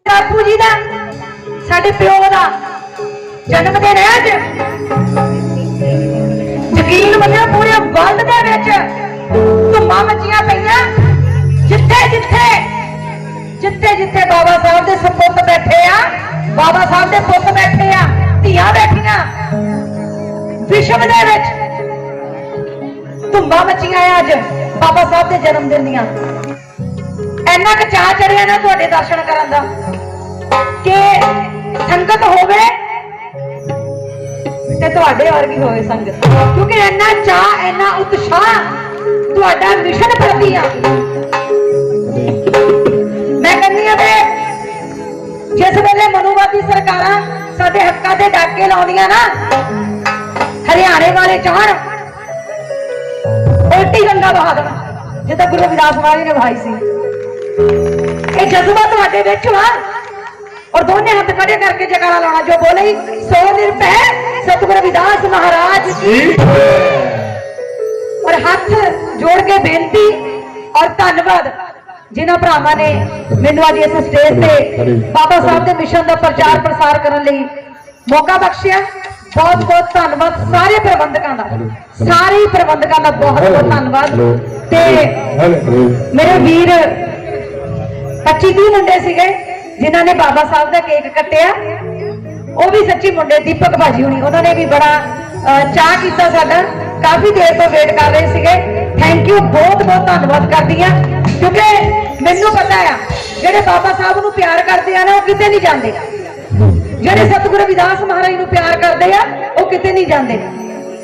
बापू जी का साडे प्यो का जन्मदिन है अज। यकीन मनियो पूरे वर्ल्ड दे विच धुम्मां मचियां पईयां जिथे जिथे जिथे जिथे बाबा साहब दे सपुत बैठे आ, बाबा साहब दे पुत बैठे आ, धियां बैठियां विश्व दे विच धुम्मां मचियां अज बाबा साहब दे जन्मदिन दियां। इन्ना क चाह चढ़िया ना तुहाडे दर्शन करन दा कि संगत होवे ते तुहाडे वर्गी होवे संगत, क्योंकि इन्ना चाह इन्ना उत्साह तुहाडा मिशन प्रति आ। मैं कहनी आ कि जिस वेले मनुवादी सरकारां साडे हक्कां दे डाके लाउंदियां ना, हरियाणे वाले चाहण उल्टी गंगा बहा देना जिद्दां गुरु रविदास महाराज ने बहाई सी। ये जज्बा तुहाडे विच वा और दोनों हाथ खड़े करके जयकारा लाना जो बोले सो निरभय सतगुरु रविदास महाराज की। और हाथ जोड़ के बेनती और धन्यवाद जिन्होंने भरावां ने मैनू अज इस स्टेज पे बाबा साहब के मिशन का प्रचार प्रसार करने लई मौका बख्शिया। बहुत बहुत धन्यवाद सारे प्रबंधकों का, सारे प्रबंधकों का बहुत बहुत धन्यवाद। मेरे वीर 25-30 मुंडे सीगे जिन्होंने बाबा साहब का केक कटिया, वो भी सच्ची मुंडे दीपक भाजी हुई, उन्होंने भी बड़ा चाह किया साडा, काफी देर तो वेट कर रहे थे। थैंक यू, बहुत बहुत धन्यवाद करती हैं, क्योंकि मैनू पता है जेडे बाबा साहब को प्यार करते हैं ना वो किते नहीं जाते, जेडे सतगुरु रविदास महाराज को प्यार करते हैं वो किते नहीं जाते,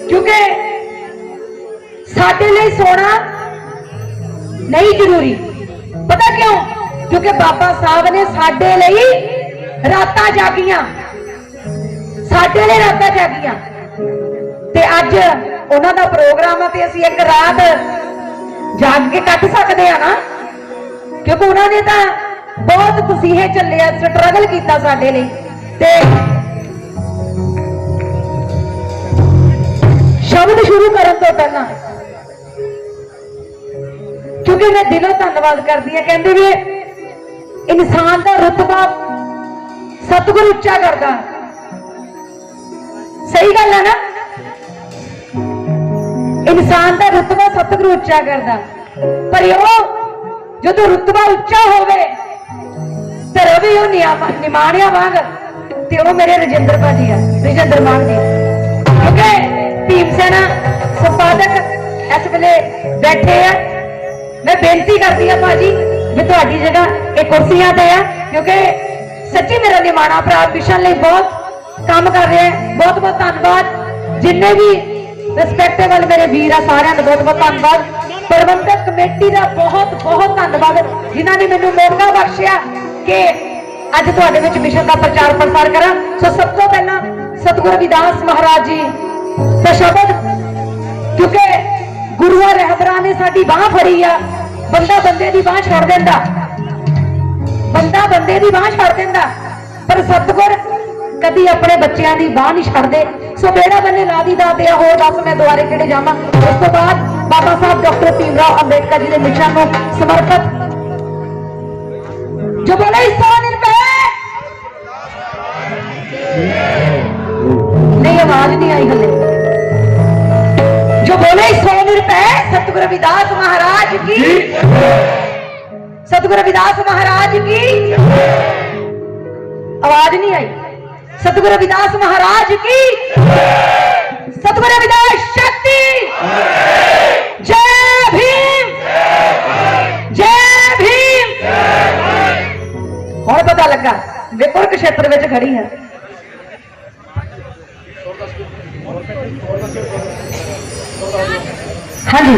क्योंकि साडे लिए सोना नहीं जरूरी। पता क्यों? क्योंकि बाबा साहब ने साडे लिए रातां जागियां, साडे लिए रातां जागियां, ते अज उन्हां दा प्रोग्राम है ते असीं एक रात जाग के कट सकते हैं ना, क्योंकि उन्होंने तो बहुत तसीहे चले, स्ट्रगल किया साडे लिए। ते शब्द शुरू करने तो पहला क्योंकि मैं दिलों धन्यवाद करती है, कहते भी इंसान का रुतबा सतगुरु उच्चा करता, सही गल है ना, इंसान का रुतबा सतगुरु उच्चा करता, पर जो जो रुतबा उच्चा होवे ते रवि वो निमाणिया वांग ते वो मेरे रजिंदर भाजी है, रजिंदर मान जी, क्योंकि भीम सेना संपादक इस वेले बैठे हैं। मैं बेनती करती हूँ भाजी भी तुहाडी जगह एक कुर्सियां ते है, क्योंकि सच्ची मेरा निमाणा भरा मिशन लिए बहुत काम कर रहे हैं। बहुत बहुत धन्यवाद जिन्ने भी रिस्पैक्टेबल मेरे वीर है, सारे का बहुत बहुत धन्यवाद। प्रबंधक कमेटी का बहुत बहुत धन्यवाद जिन्होंने मैनू मौका बख्शिया कि अज तुहाडे विच मिशन का प्रचार प्रसार करा। सो सब तो पहला सतगुरु रविदास महाराज जी का शब्द, क्योंकि गुरुआ रहबरा ने साडी बांह फड़ी आ, बंदा बंदे की बांह छोड़ देंदा, बंदा बंदे की बांह छोड़ देंदा, पर सतगुर कभी अपने बच्चों की बांह नहीं छड़दे। सो बेड़ा बने ला दी दा दिया होर दस मैं दुआरे किहड़े जावां। उस तो बाद बाबा साहब डॉक्टर भीमराव अंबेडकर जी के मिशन को समर्पित जो बोले नहीं, आवाज नहीं आई हले, जो बोले 100 रुपए सतगुरु रविदास महाराज की, सतगुरु रविदास महाराज की, आवाज नहीं आई। सतगुरु रविदास महाराज की, सतगुरु रविदास शक्ति, जय भीम, जय भीम। और पता लगा विपुल क्षेत्र में खड़ी है। हाँ जी,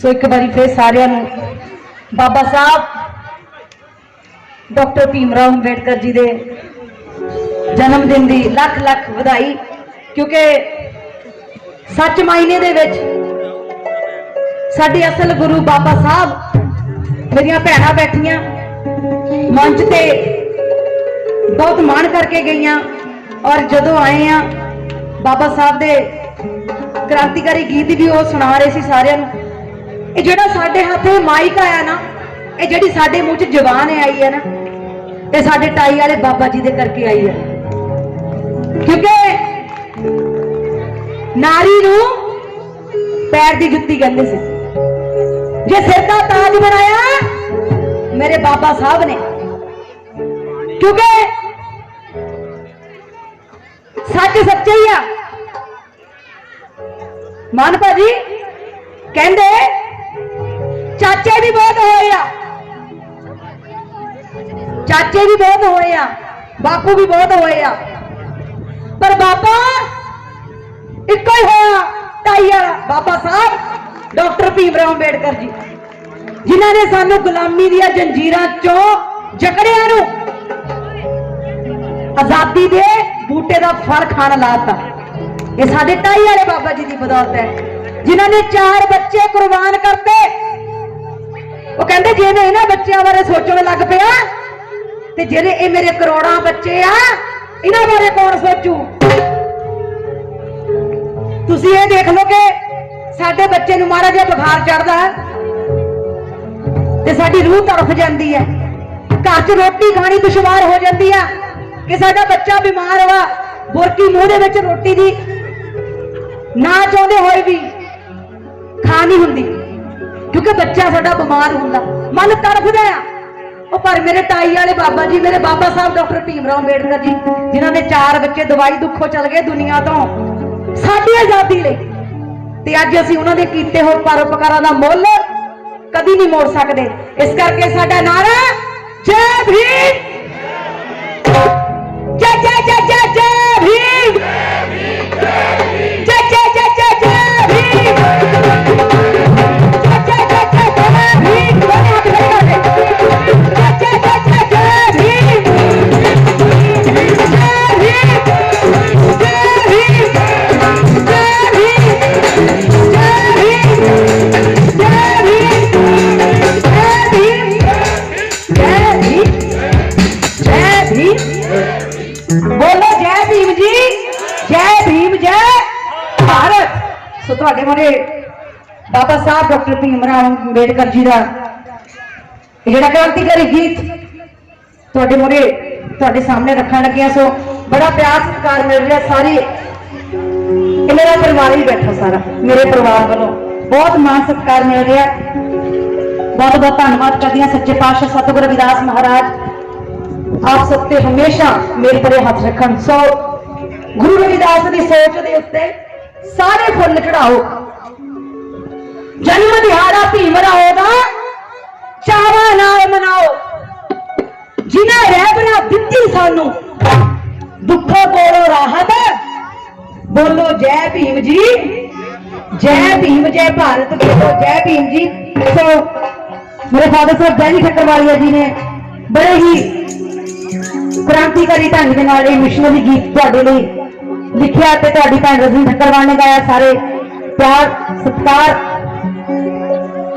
सो एक बारी फिर सारिਆਂ ਨੂੰ बाबा साहब डॉक्टर भीमराव अंबेडकर जी के जन्मदिन की लख लख बधाई। क्योंकि सच मायने दे विच साडे असल गुरु बाबा साहब मेरिया भैणां बैठियां मंच ते बहुत मान करके गई और जदों आए हैं बाबा साहब दे क्रांतिकारी गीत भी वो सुना रहे सी सारिਆਂ ਨੂੰ। ਇਹ ਜਿਹੜਾ ਸਾਡੇ ਹੱਥੇ ਮਾਈਕ ਆਇਆ ਨਾ, ਇਹ ਜਿਹੜੀ ਸਾਡੇ ਮੂੰਹ 'ਚ ਜ਼ੁਬਾਨ ਆਈ ਹੈ ਨਾ, ਇਹ ਸਾਡੇ ਟਾਈ ਵਾਲੇ ਬਾਬਾ ਜੀ ਦੇ ਕਰਕੇ ਆਈ ਹੈ। ਕਿਉਂਕਿ ਨਾਰੀ ਨੂੰ ਪੈਰ ਦੀ ਜੁੱਤੀ ਕਹਿੰਦੇ ਸੀ। ਜੇ ਸਿਰ ਦਾ ਤਾਜ ਬਣਾਇਆ ਮੇਰੇ ਬਾਬਾ ਸਾਹਿਬ ਨੇ। ਕਿਉਂਕਿ सच सच्चे ही आ। मान भाजी कहते चाचे भी बहुत होए आ, चाचे भी बहुत होए आ, बापू भी बहुत होए आ, पर बाबा इको ही होया ढाई वाला बाबा साहब डॉक्टर भीमराव अंबेडकर जी, जिन्होंने सानू गुलामी दी जंजीरां चों जकड़ियां नूं आजादी दे बूटे का फल खाना लाता। ये साडे ढाई वाले बाबा जी की बदौलत है, जिन्होंने 4 बच्चे कुर्बान करते। वो कहते जे मैं इन्हां बच्चों बारे सोचने लग पिया ते जेरे ये मेरे करोड़ों बच्चे आ इन्हां बारे कौन सोचू। तुसीं ये देख लो कि साडे बच्चे नूं माड़ा जिहा बुखार चढ़दा है ते साडी रूह तड़फ जाती है, घर च रोटी खानी दुश्वार हो जाती है कि साडा बच्चा बीमार हुआ, बुरकी मूँह दे विच रोटी दी ना चाहते होए भी खा नहीं हुंदी क्योंकि बच्चा साडा बीमार हुंदा मन तड़फदा आ। ਉਹ पर मेरे ताई वाले बाबा जी मेरे बाबा साहब डॉक्टर भीमराव अंबेडकर जी जिन्हां ने 4 बच्चे दवाई दुखों चल गए दुनिया तो साडी आजादी लई ते अज असीं उन्हां दे कीते होए परोपकारां दा मुੱਲ कदी नहीं मोड़ सकदे। इस करके साडा नारा जय भीम जय जय जय जय जय भीम जय जय जय जय जय भीम जय जय जय जय जय भीम बोलो जय भीम जी जय भीम जय भारत। सो तुहाडे मोरे बाबा साहब डॉक्टर भीमराव अंबेडकर जी का जिहड़ा क्रांतिकारी गीत तुहाडे मोरे तुहाडे सामने रखण लगे। सो बड़ा प्यार सत्कार मिल रहा सारी मेरा परिवार ही बैठा सारा मेरे परिवार वालों बहुत मान सत्कार मिल रहा। बहुत बहुत धन्यवाद करदी हां सच्चे पातशाह सतगुरु रविदास महाराज आप सबते हमेशा मेरे परे हाथ रखन। सो गुरु रविदास की सोच के उत्ते सारे फुल चढ़ाओ। जन्म दिहाड़ा भीमराव दा चावां नाल मनाओ जिन्हां रहबरा दित्ती सानू दुखों कोलों राहत। बोलो जय भीम जी जय भीम जय भारत। बोलो जय भीम जी। सो मेरे फादर साहब दैनी ठक्करवालिया जी ने बड़े ही क्रांतिकारी ढंग के नाल मिशनरी गीत तुहाडे लई लिखिया ते तुहाडी भैन रजनी ठक्करवाल ने गाया। सारे प्यार सत्कार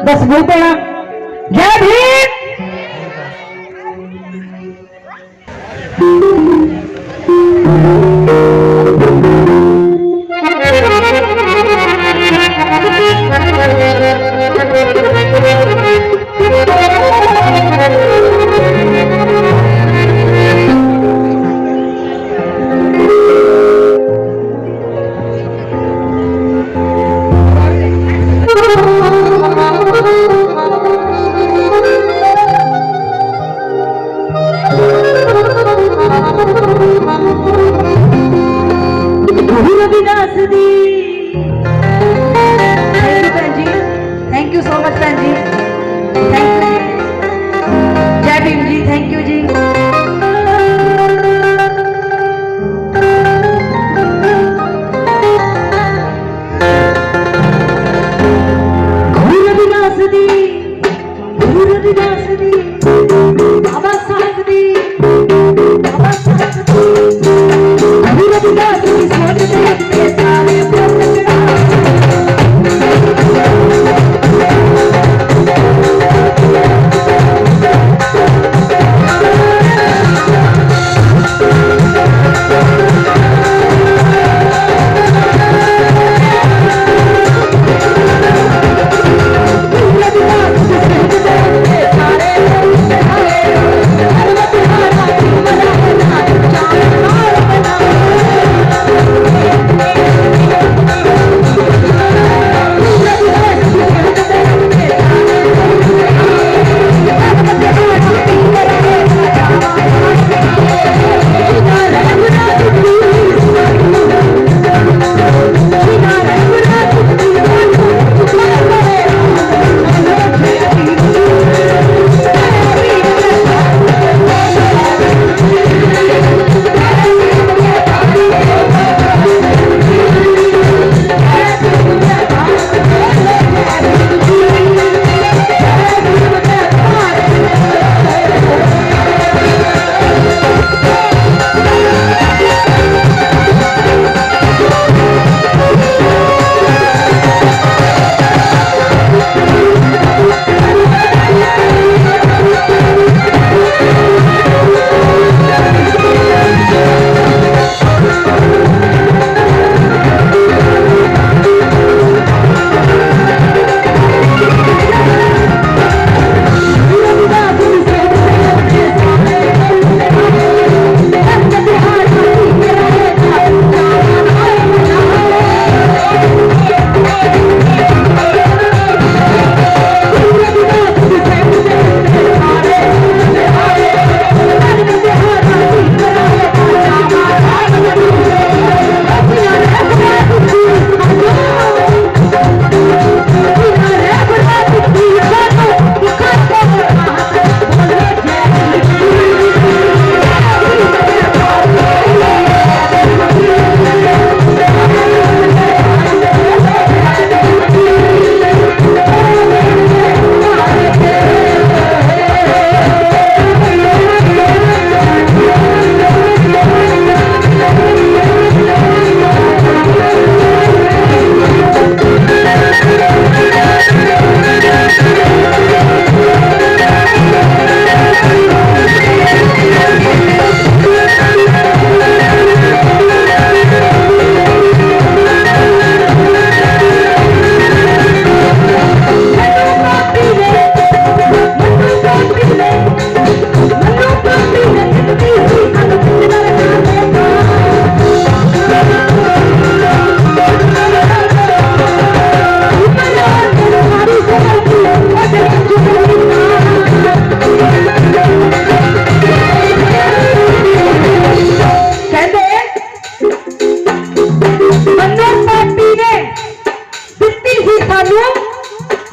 दा सबूत देना जय भीम।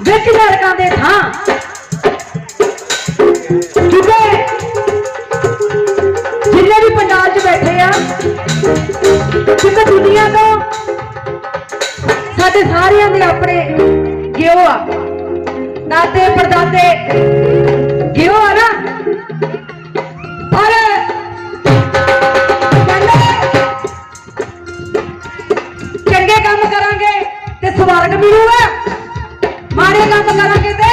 विच नरकां दे थां क्योंकि जिन्ने भी पंडाल च बैठे आ क्योंकि दुनिया तो साडे सारियां दे अपने गिओ आ दादे परदादे गिओ आ ना पर चंगे काम करांगे ते स्वर्ग मिलूगा माड़े काम करांगे ते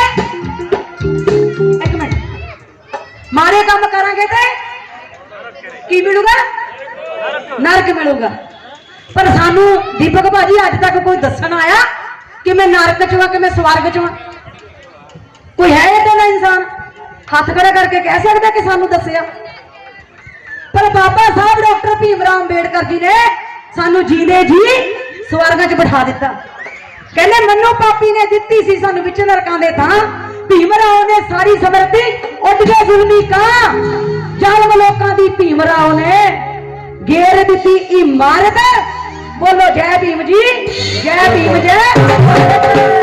एक मिनट माड़े काम करांगे ते की मिलूगा नरक मिलूगा पर सानू दीपक भाजी अज तक कोई दसन आया कि मैं नरक च हाँ कि मैं स्वर्ग च हाँ कोई है इतना इंसान हाथ खड़ा करके कह सकता कि सानू दसिया पर बाबा साहब डॉक्टर भीमराव अंबेडकर जी ने सानू जीने जी स्वर्ग च बिठा दिता कहने मनु पापी ने दिती सी सानू विच नरकां दे थां भीमराव ने सारी समृद्धि उठ के जुलमी का जालम लोकां दी भीमराव ने घेर दी इमारत बोलो जय भीम जी जय भीम जय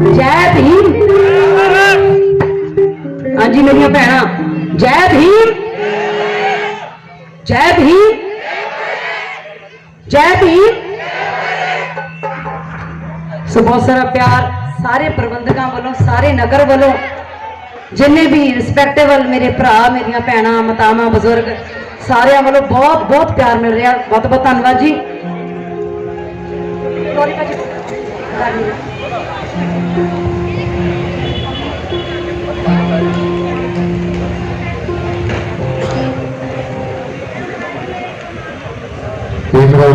जय भीम। हाँ जी मेरिया भैन, जय भीम, जय भीम, जय भीम। सो बहुत सारा प्यार सारे प्रबंधकों वालों, सारे नगर वालों, जिन्हें भी रिस्पैक्टेबल मेरे भरा, मेरिया भैन, मातावां, बजुर्ग, सारे वालों बहुत बहुत प्यार मिल रहा। बहुत बहुत धन्यवाद जी।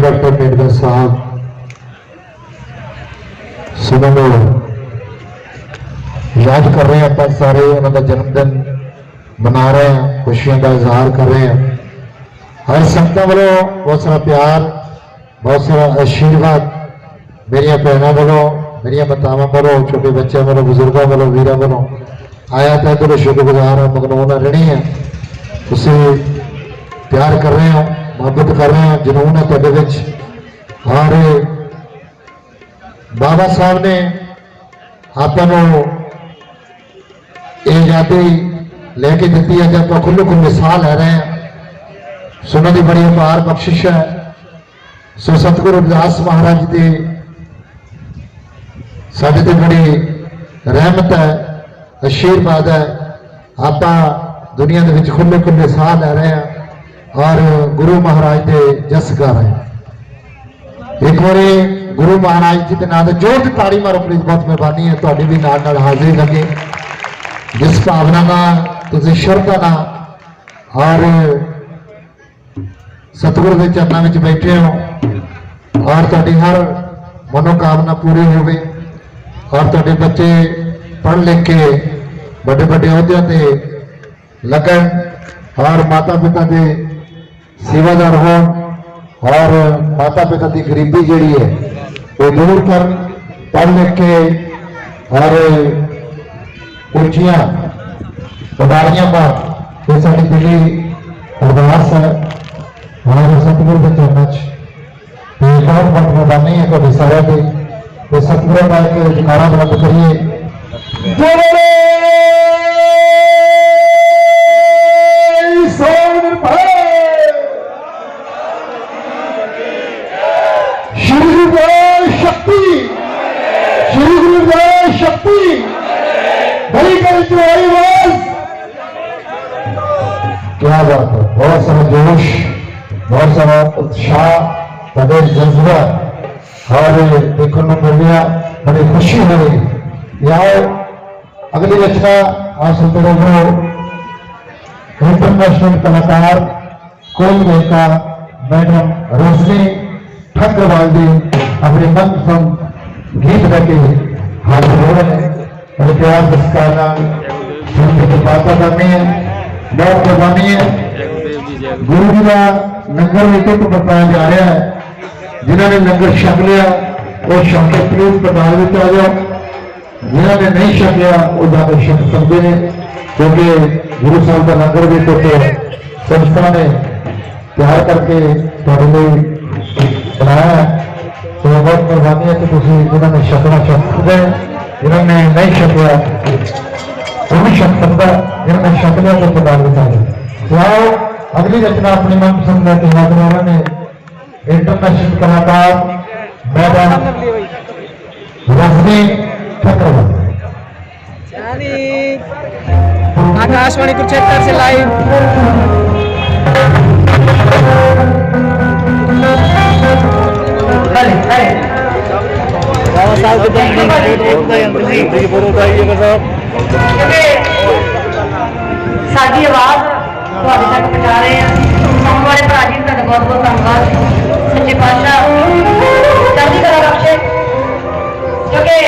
डॉक्टर मेघना साहब सुबह याद कर रहे हैं, अपन सारे उन्होंने जन्मदिन मना रहे हैं, खुशियों का इजहार कर रहे हैं। हर संगत वालों बहुत सारा प्यार, बहुत सारा आशीर्वाद मेरिया भैनों वालों, मेरिया मातावां वालों, छोटे बच्चों वालों, बुजुर्गों वालों, वीरों वालों आया तो इधर शुक्रगुजार है, मगनून रहनी है। तुसी प्यार कर रहे हो, मोहब्बत कर रहे हैं, जुनून है तुहाडे विच। और बाबा साहब ने आपां नूं आजादी लेके दी है, आप खुले खुले साह लै रहे हैं। सुनने की बड़ी अपार बख्शिश है। सो सतगुरु रविदास महाराज की साडे ते बड़ी रहमत है, आशीर्वाद है। आप दुनिया के विच खुले खुले साह लै रहे हैं और गुरु महाराज के जस गा रहे हैं। एक बार गुरु महाराज जी के नाम से जोर की ताड़ी मारो प्लीज, बहुत मेहरबानी है। तुहाडी भी नाल हाजिरी लगे, जिस भावना ना तुसीं श्रद्धा ना और सतगुरु के चरणों में बैठे हो और तुहाडी हर मनोकामना पूरी होवे और तुहाडे बच्चे पढ़ लिख के बड़े बड़े अहदों से लगन और माता पिता के सेवादार हो और माता पिता की गरीबी जी है वो दूर कर, पढ़ लिख के और ऊंचिया पदारियां पर ये साड़ी दिली अरदास है। और सतगुरु के चरणों बहुत बहुत मेहरबानी है तो सारे की। तो सतगुरु का एक जयकारा बुलंद करिए। श्री गुरुदेव शक्ति, श्री गुरुदेव शक्ति, बड़ी कर आवाज। क्या बात है, बहुत सारा जोश, बहुत सारा उत्साह, बड़े जज्बा और देखने को मिल गया, बड़ी खुशी हो रही। यहाँ अगली रचना आप सुनते रहो। इंटरनेशनल कलाकार कोलकाता का मैडम रोशनी ठक्करवाल जी अपने मनपसंद गीत लेके हाजिर हो रहे हैं। बड़े प्यार पुरस्कार बातें करनी है, बहुत मेहरबानी है। गुरु जी का लंगर लेके तो बताया जा रहा है, जिन्होंने लंगर छक लिया वो छक के प्लीज पटाल में आ जाओ, जिन्होंने नहीं छक लिया वो जाकर छक सकते हैं, क्योंकि गुरु साहब का लंगर भी तो संस्था ने तैयार करके थोड़े लिए बनाया है। तो बहुत मेहरबानी है कि जिन्होंने छकना छक सकते हैं, जिन्होंने नहीं छकिया वो भी छक सकता, जिन्होंने छक लिया तो पटाल में आ जाओ। अगली रचना अपनी मनपसंद हाजिर ने इंटरनेशनल कलाकार मैडम रोशनी ठक्करवाल। आकाशवाणी कुरुक्षेत्र से लाइव। बाबा साहब साडी आवाज ਤੁਹਾਡੇ तक पहुंचा रहे हैं। सुनने वाले भरा जी का बहुत बहुत धन्यवाद। सच्चे पातशाह चढ़ती कला बख्शे, क्योंकि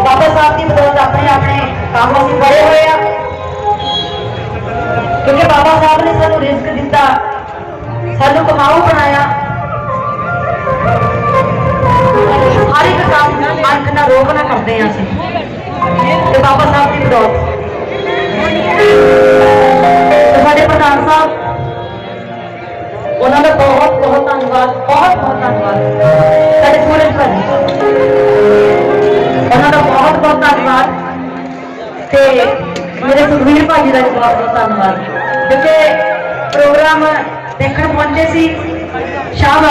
बाबा साहब की बदौलत अपने अपने काम असीं बड़े हुए हैं, क्योंकि बाबा साहब ने सानू रिस्क दिता, सानू कमाऊ बनाया। हर एक काम अंक ना रोक ना करते हैं असीं, ते बाबा साहब की बदौलत। साडे प्रधान साहब उन्होंने बहुत बहुत धन्यवाद, बहुत बहुत धन्यवाद। साडे पूरे उन्होंने ਤੇ ਮੇਰੇ ਸੁਖਵੀਰ ਭਾਜੀ ਦਾ ਵੀ ਬਹੁਤ ਬਹੁਤ ਧੰਨਵਾਦ ਕਿਉਂਕਿ ਪ੍ਰੋਗਰਾਮ ਦੇਖਣ ਪਹੁੰਚੇ ਸੀ ਸ਼ਾਹ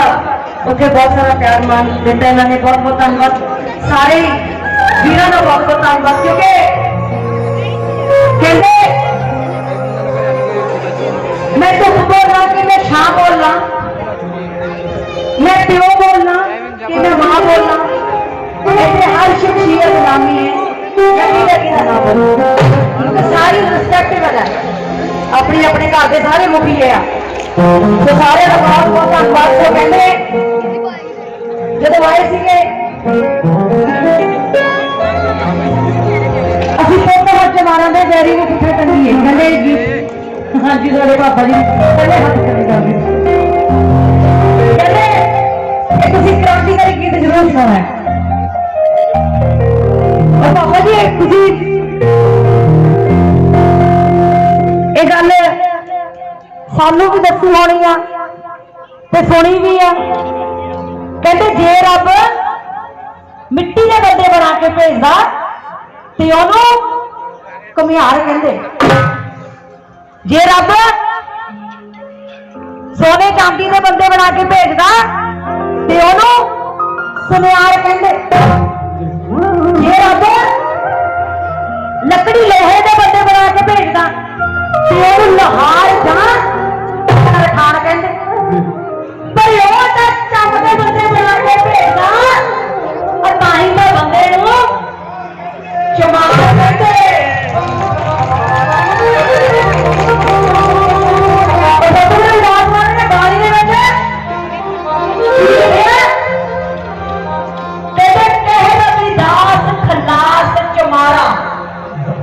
ਉੱਥੇ ਬਹੁਤ ਸਾਰਾ ਪਿਆਰ ਮਾਨ ਦਿੱਤਾ ਇਹਨਾਂ ਨੇ ਬਹੁਤ ਬਹੁਤ ਧੰਨਵਾਦ ਸਾਰੇ ਵੀਰਾਂ ਦਾ ਬਹੁਤ ਬਹੁਤ ਧੰਨਵਾਦ ਕਿਉਂਕਿ ਕਹਿੰਦੇ मैं धुप बोलना कि मैं छां बोलना मैं प्यो बोलना कि मैं मां बोलना ऐसे हर शख्सियत नामी है ना बोलूं क्योंकि सारी रिस्पेक्टेबल है अपने अपने घर के सारे मुखिए आ तो सारे का बहुत बहुत धन्यवाद तो कहते जब आए थे असि फोटो बच्चे मारा दे बैरी को पुठे टंगी कहते जी हाँ जी सारे पापा जी पहले हाथ खड़े कर दे कहते तुसी क्रांतिकारी गीत जरूर सुना है और पापा जी तुसी ये गल सानू भी दसी होनी आ ते सुनी भी आ कहते जे रब मिट्टी के बंदे बना के भेजदा ते ओनू कमियार कहंदे जे रब सोने चांदी के बंदे बना के भेजदा ते ओनू सुनियार कहंदे जे रब लकड़ी लोहे के बंदे बना के भेजदा ते ओनू लोहार जां ठाण कहंदे पर ओ तां चंद के बंदे बना के भेजदा और ताही तां बंदे नू चमार कहंदे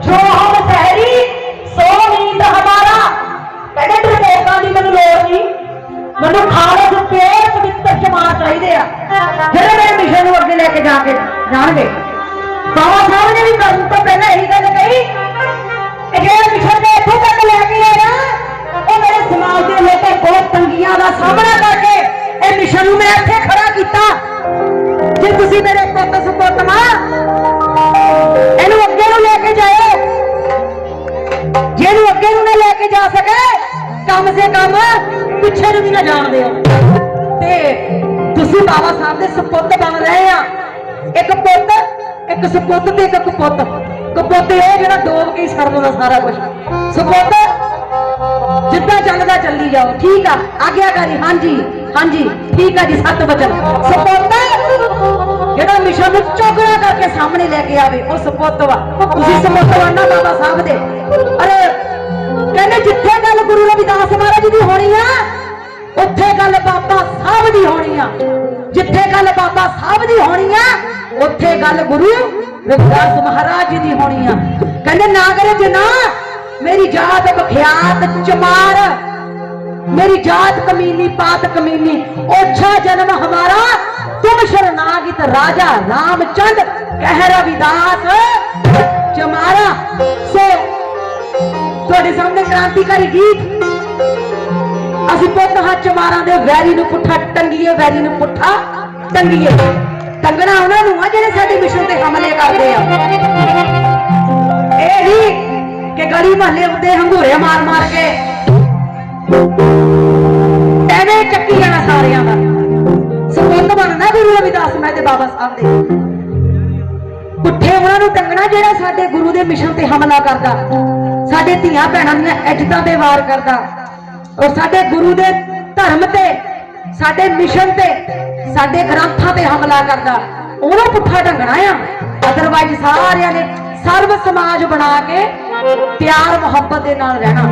जो हम सहरी सो नींद हमारा कहते डरपोका की मैं लोड़ नहीं मैं खालस पेड़ पवित्र जमात चाहिए जेडे मेरे मिशन को अगे लेके जाके जाएंगे बाबा साहब ने भी करने तो पहले यही गल कही जो मिशन ने इतों तक लैके आया वो मेरे समाज के लोग बहुत तंगियां का सामना करके इस मिशन मैं इतने खड़ा किया जे तुसी मेरे पुत सपुत मां ਇਹਨੂੰ ਅੱਗੇ ਨੂੰ ਲੈ ਕੇ ਜਾਓ ਜਿਹਨੂੰ ਅੱਗੇ ਨੂੰ ਨਾ ਲੈ ਕੇ ਜਾ ਸਕੇ ਕਮ ਸੇ ਕਮ ਪਿੱਛੇ ਨੂੰ ਵੀ ਨਾ ਜਾਣ ਦਿਓ ਤੇ ਤੁਸੀਂ ਬਾਬਾ ਸਾਹਿਬ ਦੇ ਸੁਪੁੱਤ ਬਣ ਰਹੇ ਆ ਇੱਕ ਪੁੱਤ ਇੱਕ ਸੁਪੁੱਤ ਤੇ ਇੱਕ ਕਪੁੱਤ ਕਪੁੱਤ ਇਹ ਜਿਹੜਾ ਡੋਬ ਕੇ ਛੱਡ ਦਿੰਦਾ ਸਾਰਾ ਕੁਝ ਸੁਪੁੱਤ ਜਿੱਦਾਂ ਚੱਲਦਾ ਚੱਲੀ ਜਾਓ ਠੀਕ ਆ ਆਗਿਆਕਾਰੀ ਹਾਂਜੀ ਹਾਂਜੀ ਠੀਕ ਆ ਜੀ 7 ਵਚਨ ਸੁਪੁੱਤ ਜਿਹੜਾ ਮਿਸ਼ਨ ਨੂੰ ਚੋਗੜਾ ਕਰਕੇ ਸਾਹਮਣੇ ਲੈ ਕੇ ਆਵੇ ਉਹ ਸਪੁੱਤ ਵਾ ਤੁਸੀਂ ਸਪੁੱਤ ਬਣਨਾ ਬਾਬਾ ਸਾਹਿਬ ਦੇ ਅਰੇ ਕਹਿੰਦੇ ਜਿੱਥੇ ਗੱਲ ਗੁਰੂ ਰਵਿਦਾਸ ਮਹਾਰਾਜ ਦੀ ਹੋਣੀ ਆ ਉੱਥੇ ਗੱਲ ਬਾਬਾ ਸਾਹਿਬ ਦੀ ਹੋਣੀ ਆ ਜਿੱਥੇ ਗੱਲ ਬਾਬਾ ਸਾਹਿਬ ਦੀ ਹੋਣੀ ਆ ਉੱਥੇ ਗੱਲ ਗੁਰੂ ਰਵਿਦਾਸ ਮਹਾਰਾਜ ਦੀ ਹੋਣੀ ਆ ਕਹਿੰਦੇ ਨਾਗਰੇ ਜਨਾ मेरी जात बख्यात चमार मेरी जात कमीनी पात कमीनी ओछा जन्म हमारा तुम शरणागत राजा रामचंद कह रविदास चमारा सो थोड़े सामने क्रांतिकारी गीत असि पुत हां चमारा दे वैरी नूं पुट्ठा टंगीए वैरी नूं पुट्ठा टंगीए टंगना उन्हां नूं आ जिहड़े साडे मिशन ते हमले करदे आ ए ही कि गली महल्ले उत्ते हंगूरे मार मार के एवे चक्की जाना सारियां दा सपुੱਤ बनना गुरु रविदास मैं ते बाबा साहब दे पुट्ठे उन्हां नूं टंगना जेड़ा साडे गुरु दे मिशन ते हमला करदा साडे धीआं भैणां दीआं इज्जतां ते वार करदा और साडे गुरु दे धर्म ते साडे मिशन ते साडे ग्रंथां ते हमला करदा ओनूं पुट्ठा टंगना आ अदरवाइज सारियां ने सर्व समाज बना के प्यार मोहब्बत के नाल रहना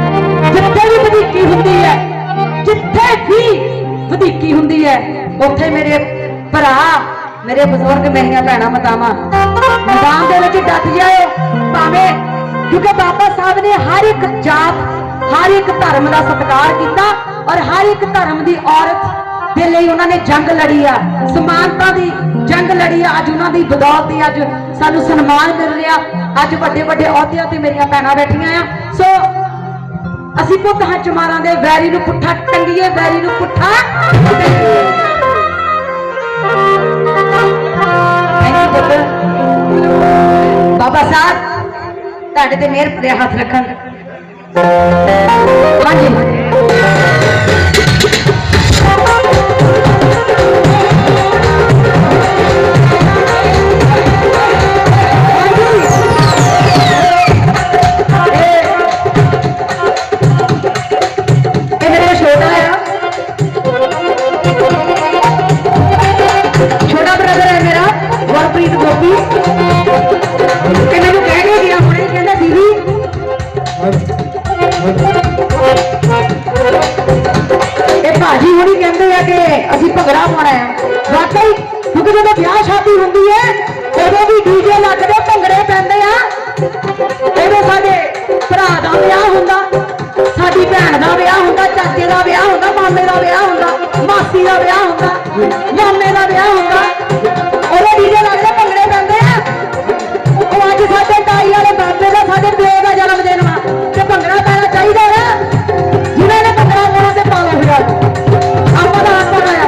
जिथे भी वधीकी हुंदी है जिथे भी वधीकी हुंदी है उत्थे मेरे भरा मेरे बुजुर्ग मेरियां भैणां मातावां मैदान दे विच डट जाओ भावें क्योंकि बाबा साहब ने हर एक जात हर एक धर्म का सत्कार किया और हर एक धर्म की औरत के लिए उन्होंने जंग लड़ी आ समानता की जंग लड़ी आ अज उन्होंने बदौलत अज सानू सन्मान मिल रहा अज बड़े बड़े अहुदियां ते मेरियां भैणां बैठियां आ सो असी पुत हां चमारां दे वैरी नूं पुट्ठा टंगीए वैरी नूं पुट्ठा बाबा साहब ਤੁਹਾਡੇ ਤੇ ਮਿਹਰ ਭਰਿਆ ਹੱਥ ਰੱਖਣ। ਹਾਂਜੀ ਇਹ ਮੇਰਾ ਛੋਟਾ ਆ, ਛੋਟਾ ਬ੍ਰਦਰ ਹੈ ਮੇਰਾ ਗੁਰਪ੍ਰੀਤ ਗੋਪੀ। ਤੇ ਮੈਨੂੰ ਕਹਿ ਕੇ ਗਿਆ ਹੁਣੇ, ਕਹਿੰਦਾ ਦੀਦੀ ਇਹ ਭਾਜੀ ਹੁਣੀ ਕਹਿੰਦੇ ਆ ਕਿ ਅਸੀਂ ਭੰਗੜਾ ਪਾਉਣਾ ਹੈ। ਵਾਕਈ ਕਿਉਂਕਿ ਜਦੋਂ ਵਿਆਹ ਸ਼ਾਦੀ ਹੁੰਦੀ ਹੈ ਉਦੋਂ ਵੀ ਡੀਜੇ ਲੱਗਦੇ, ਭੰਗੜੇ ਪੈਂਦੇ ਆ। ਉਦੋਂ ਸਾਡੇ ਭਰਾ ਦਾ ਵਿਆਹ ਹੁੰਦਾ, ਸਾਡੀ ਭੈਣ ਦਾ ਵਿਆਹ ਹੁੰਦਾ, ਚਾਚੇ ਦਾ ਵਿਆਹ ਹੁੰਦਾ, ਮਾਮੇ ਦਾ ਵਿਆਹ ਹੁੰਦਾ, ਮਾਸੀ ਦਾ ਵਿਆਹ ਹੁੰਦਾ, ਮਾਮੇ ਦਾ ਵਿਆਹ ਹੁੰਦਾ, ਉਦੋਂ ਡੀਜੇ ਲੱਗਦੇ, ਭੰਗੜੇ ਪੈਂਦੇ ਆ। ਉਹ ਅੱਜ ਸਾਡੇ ਤਾਈ ਵਾਲੇ ਬਾਬੇ ਦਾ, ਸਾਡੇ ਪਿਓ ਦਾ ਜਨਮ ਦਿਨ ਵਾ ਤੇ ਭੰਗੜਾ ਪੈਣਾ ਚਾਹੀਦਾ ਨਾ। ਜਿਹਨਾਂ ਨੇ ਭੰਗੜਾ ਪਾਉਣਾ ਤੇ ਪਾ ਲਓ ਫਿਰ ਆਪਾਂ ਦਾ ਹੱਥ ਬਣਾਇਆ।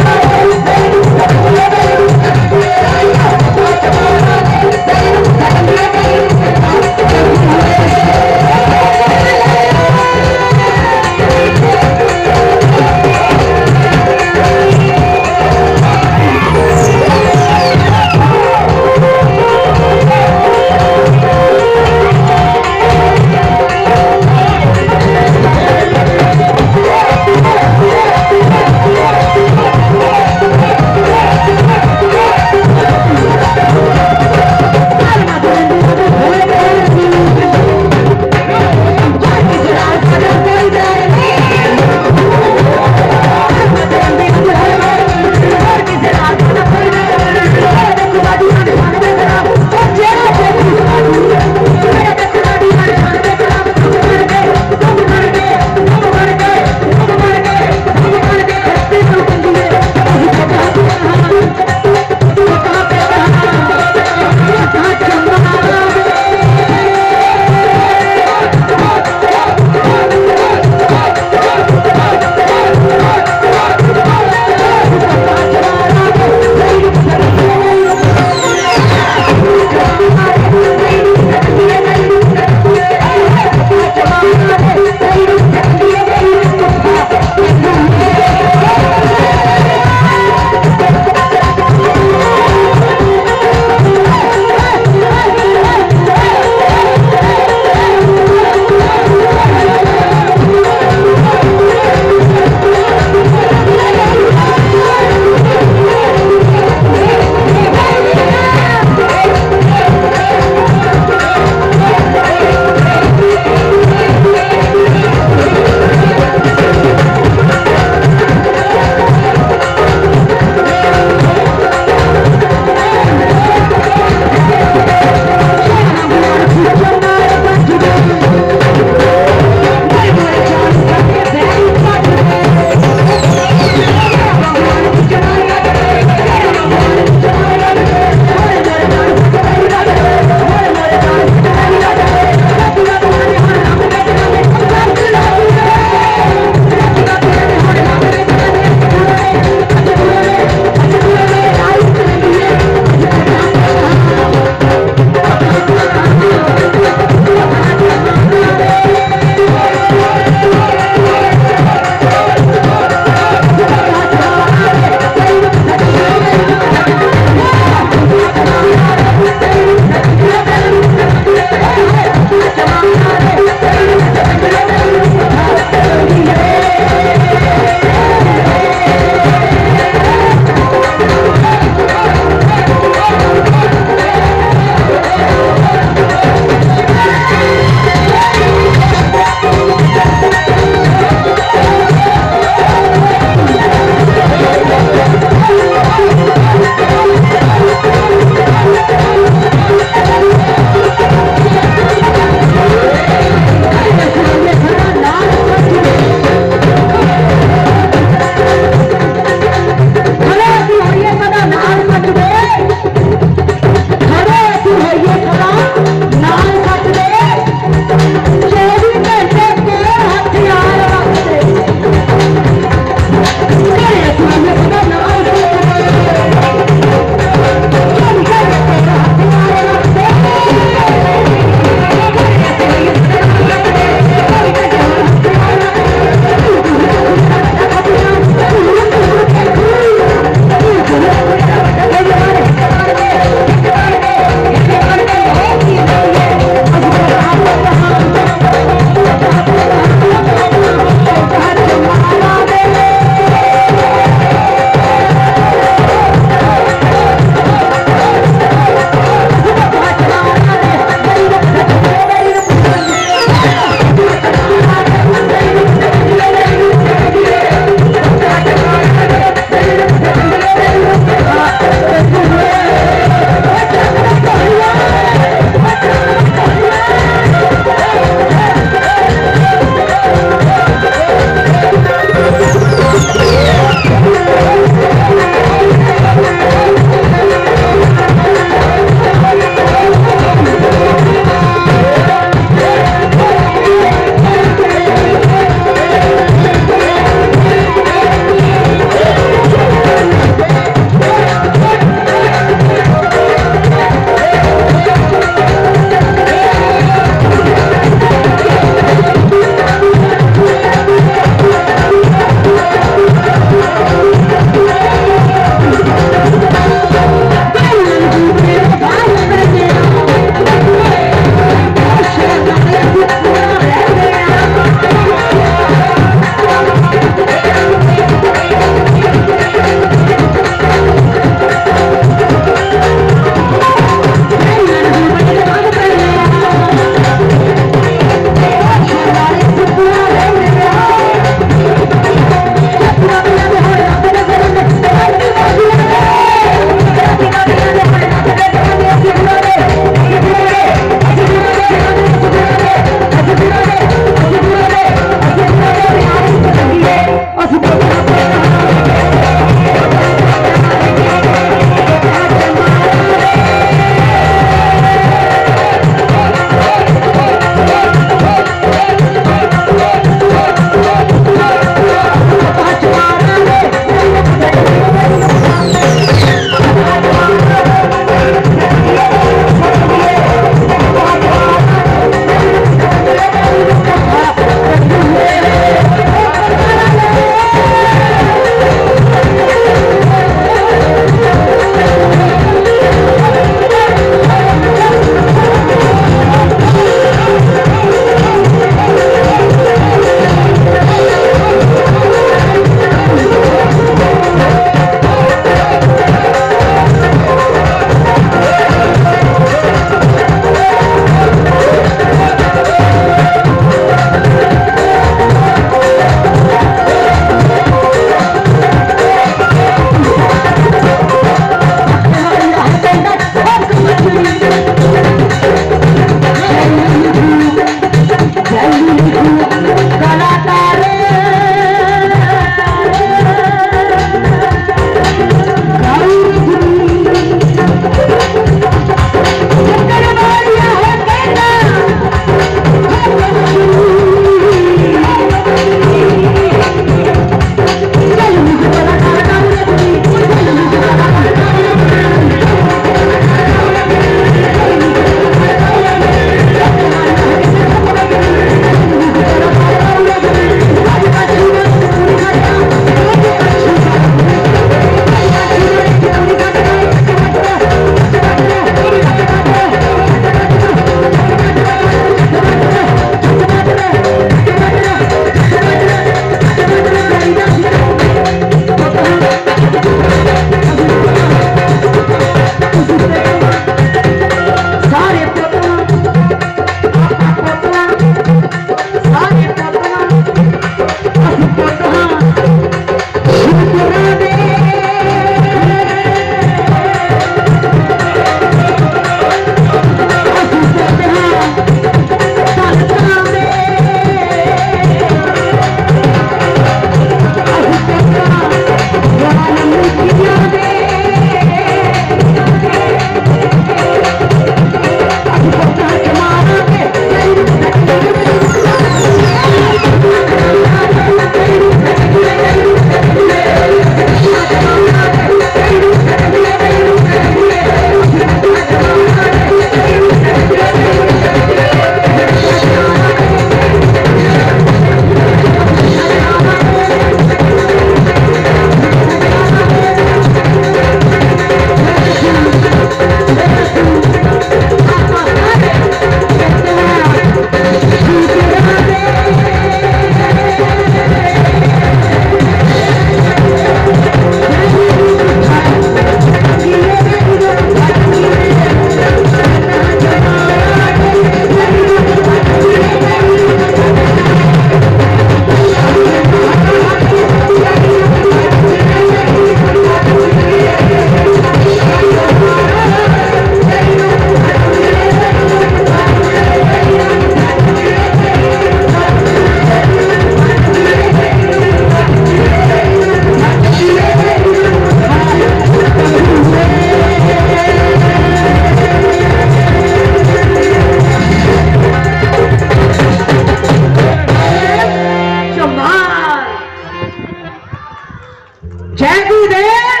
जय गुरुदेव,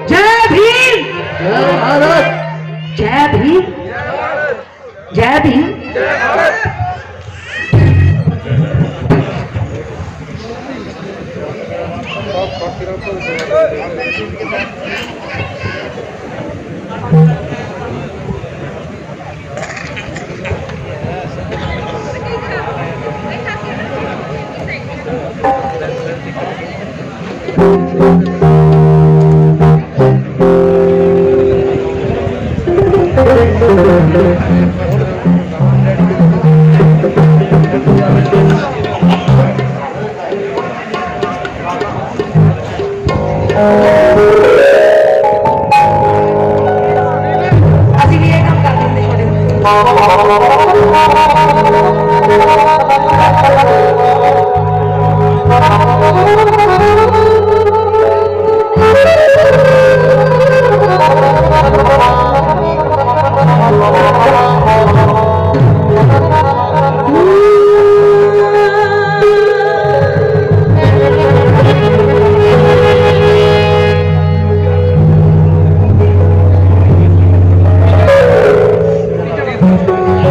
जय भीम, जय भीम, जय भीम। ਅਸੀਂ ਵੀ ਇਹ ਕੰਮ ਕਰਦੇ ਹੁੰਦੇ ਛੋਟੇ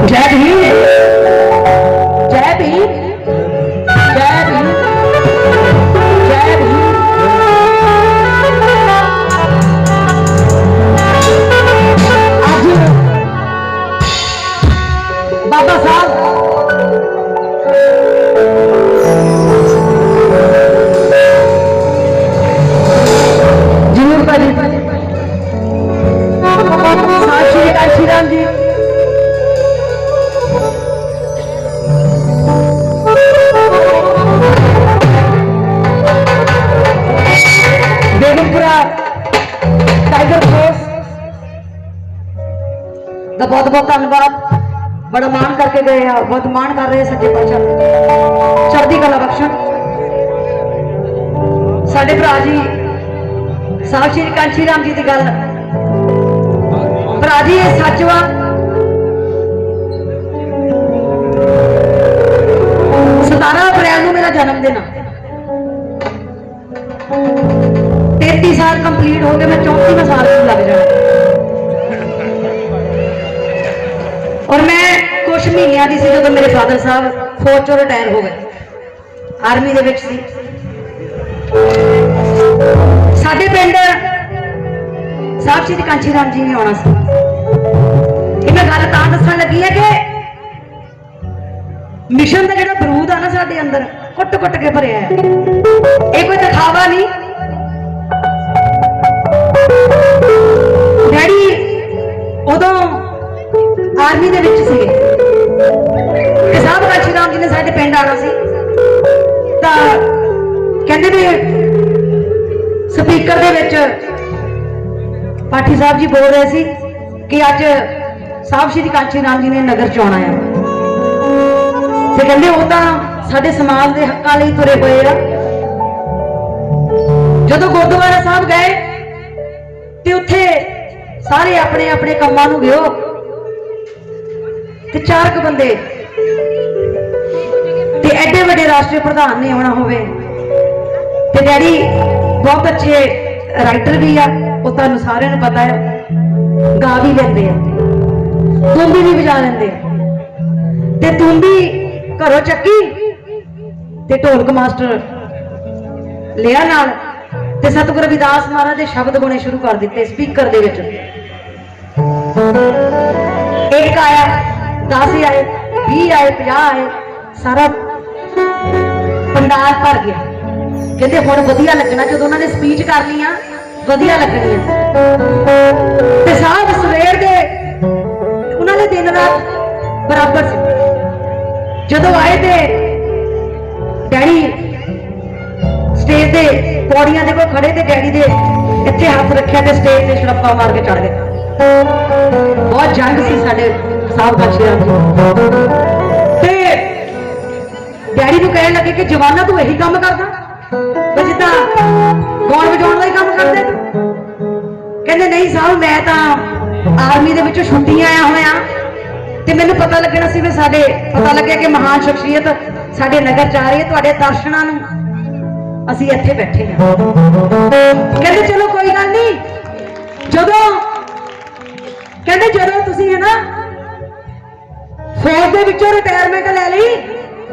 जय भीम, जय भीम, जय भीम, जय भीम। आज बाबा साहब जरूर भाजी साथ श्री काशी राम जी बेगमपुरा टाइगर फोर्स ਦਾ बहुत बहुत धन्यवाद। बड़ा मान करके गए हैं, बहुत मान कर रहे हैं सच्चे पातशाह चढ़ती कला बख्शण। साडे भरा जी साहब श्री कांशी राम जी की गल भरा जी ये सच वा। 17 अप्रैल को मेरा जन्मदिन 33 साल कंप्लीट हो गए, मैं 34वें साल में लग जाना। और मैं कुछ महीनों की सी जो मेरे फादर साहब फौज चों रिटायर हो गए, आर्मी दे विच सी। साडे पिंड साहब श्री कांशी राम जी ने आना सी। मैं गल तां दस्सण लगी है कि मिशन का जो बरूद है ना साडे अंदर कुट कुट के भरिया है। ये कोई दिखावा नहीं। डैडी उदों आर्मी दे विच सी, साहब कांशी राम जी ने साडे पिंड आना सी तां कहंदे भी स्पीकर दे विच पाठी साहब जी बोल रहे सी कि अज साहब श्री कांशी राम जी ने नगर च आना है। ते कहंदे वो तां साडे समाज दे हक्कां लई तुरे होए आ। जदों गुरुद्वारा साहब गए ते उत्थे सारे अपने अपने कामां नूं गिओ ते 4 बंदे ते एडे वड्डे राष्ट्रीय प्रधान ने आना होवे ते डैडी बहुत अच्छे राइटर भी आ, वो तुहानूं सारिआं नूं पता है, गा भी लेंदे आ, तूंबी भी बजा लेंदे आ। ते तूंबी घरों चक्की ते ढोलक मास्टर लिया नाल ते सतगुरु रविदास महाराज दे शब्द गाने शुरू कर दिते स्पीकर दे विच। एक आया, 10 आए, 20 आए, 50 आए, सारा पंडाल भर गया। कहते हुण वधिया लगना, जो उन्होंने स्पीच करनी आ वधिया लगनी है। ते साहब सवेर दे उन्होंने दिन रात बराबर सी। जदों आए थे डैडी स्टेज दे पौड़ियां दे कोल खड़े थे, डैडी दे इत्थे हाथ रखिया ते स्टेज ते छड़प्पा मार के चढ़ गए। बहुत जंग सी साडे साहब कांशी राम जी ते डैडी नूं कहण लगे कि जवाना तू यही काम करदा, जिद्दां गौण वजाउण दा ही काम करदे तू। कहंदे नहीं साहब मैं तां आर्मी दे विचों छुट्टी आया होया ते मैनूं पता लगना सी, साडे पता लग्गिया कि महान शख्सियत साडे नगर च आ रही है, तुहाडे दर्शनां नूं ਅਸੀਂ ਇੱਥੇ ਬੈਠੇ ਹਾਂ। ਕਹਿੰਦੇ ਚਲੋ ਕੋਈ ਗੱਲ ਨਹੀਂ, ਜਦੋਂ ਤੁਸੀਂ ਹੈ ਨਾ ਫੌਜ ਦੇ ਵਿੱਚੋਂ ਰਿਟਾਇਰਮੈਂਟ ਲੈ ਲਈ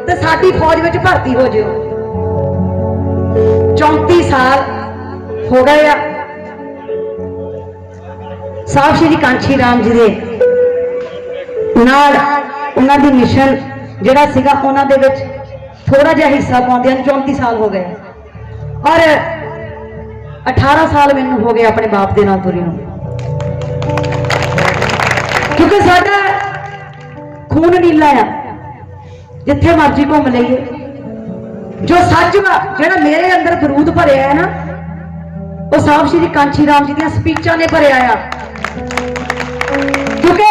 ਤੇ ਸਾਡੀ ਫੌਜ ਵਿੱਚ ਭਰਤੀ ਹੋ ਜਿਓ। 34 ਸਾਲ ਹੋ ਗਏ ਆ ਸਾਹਿਬ ਸ਼੍ਰੀ ਕਾਂਚੀ ਰਾਮ ਜੀ ਦੇ ਨਾਲ ਉਹਨਾਂ ਦੀ ਮਿਸ਼ਨ ਜਿਹੜਾ ਸੀਗਾ ਉਹਨਾਂ ਦੇ ਵਿੱਚ ਥੋੜਾ ਜਿਹਾ ਹਿੱਸਾ ਪਾਉਂਦੇ ਹਨ। 34 ਸਾਲ ਹੋ ਗਏ ਔਰ 18 ਸਾਲ ਮੈਨੂੰ ਹੋ ਗਏ ਆਪਣੇ ਬਾਪ ਦੇ ਨਾਲ ਤੁਰੀ ਨੂੰ, ਕਿਉਂਕਿ ਸਾਡਾ ਖੂਨ ਨੀਲਾ ਆ। ਜਿੱਥੇ ਮਰਜ਼ੀ ਘੁੰਮ ਲਈਏ, ਜੋ ਸੱਚ ਵਾ ਜਿਹੜਾ ਮੇਰੇ ਅੰਦਰ ਬਰੂਦ ਭਰਿਆ ਹੈ ਨਾ, ਉਹ ਸਾਹਿਬ ਸ਼੍ਰੀ ਕਾਂਚੀ ਰਾਮ ਜੀ ਦੀਆਂ ਸਪੀਚਾਂ ਨੇ ਭਰਿਆ ਆ। ਕਿਉਂਕਿ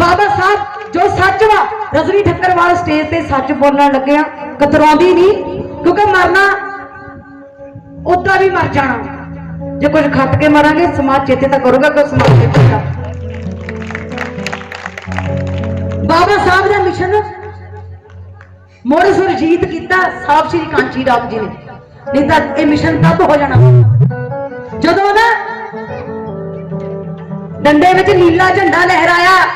ਬਾਬਾ ਸਾਹਿਬ ਜੋ ਸੱਚ ਵਾ, ਰਜਨੀ ਠੱਕਰਵਾਲ ਸਟੇਜ ਤੇ ਸੱਚ ਬੋਲਣ ਲੱਗਿਆ ਕਤਰਾਉਂਦੀ ਨਹੀਂ, ਕਿਉਂਕਿ ਮਰਨਾ ਉਦਾਂ ਵੀ ਮਰ ਜਾਣਾ। ਜੇ ਕੁਝ ਖੱਟ ਕੇ ਮਰਾਂਗੇ ਸਮਾਜ ਚੇਤੇ ਤਾਂ ਕਰੂਗਾ ਕਿ ਸਮਾਜ ਚੇਤੇ ਦਾ। ਬਾਬਾ ਸਾਹਿਬ ਦਾ ਮਿਸ਼ਨ ਮੋੜ ਸੁਰਜੀਤ ਕੀਤਾ ਸਾਹਿਬ ਸ਼੍ਰੀ ਕਾਂਚੀ ਰਾਮ ਜੀ ਨੇ, ਨਹੀਂ ਤਾਂ ਇਹ ਮਿਸ਼ਨ ਤੱਕ ਹੋ ਜਾਣਾ। ਜਦੋਂ ਨਾ ਡੰਡੇ ਵਿੱਚ ਨੀਲਾ ਝੰਡਾ ਲਹਿਰਾਇਆ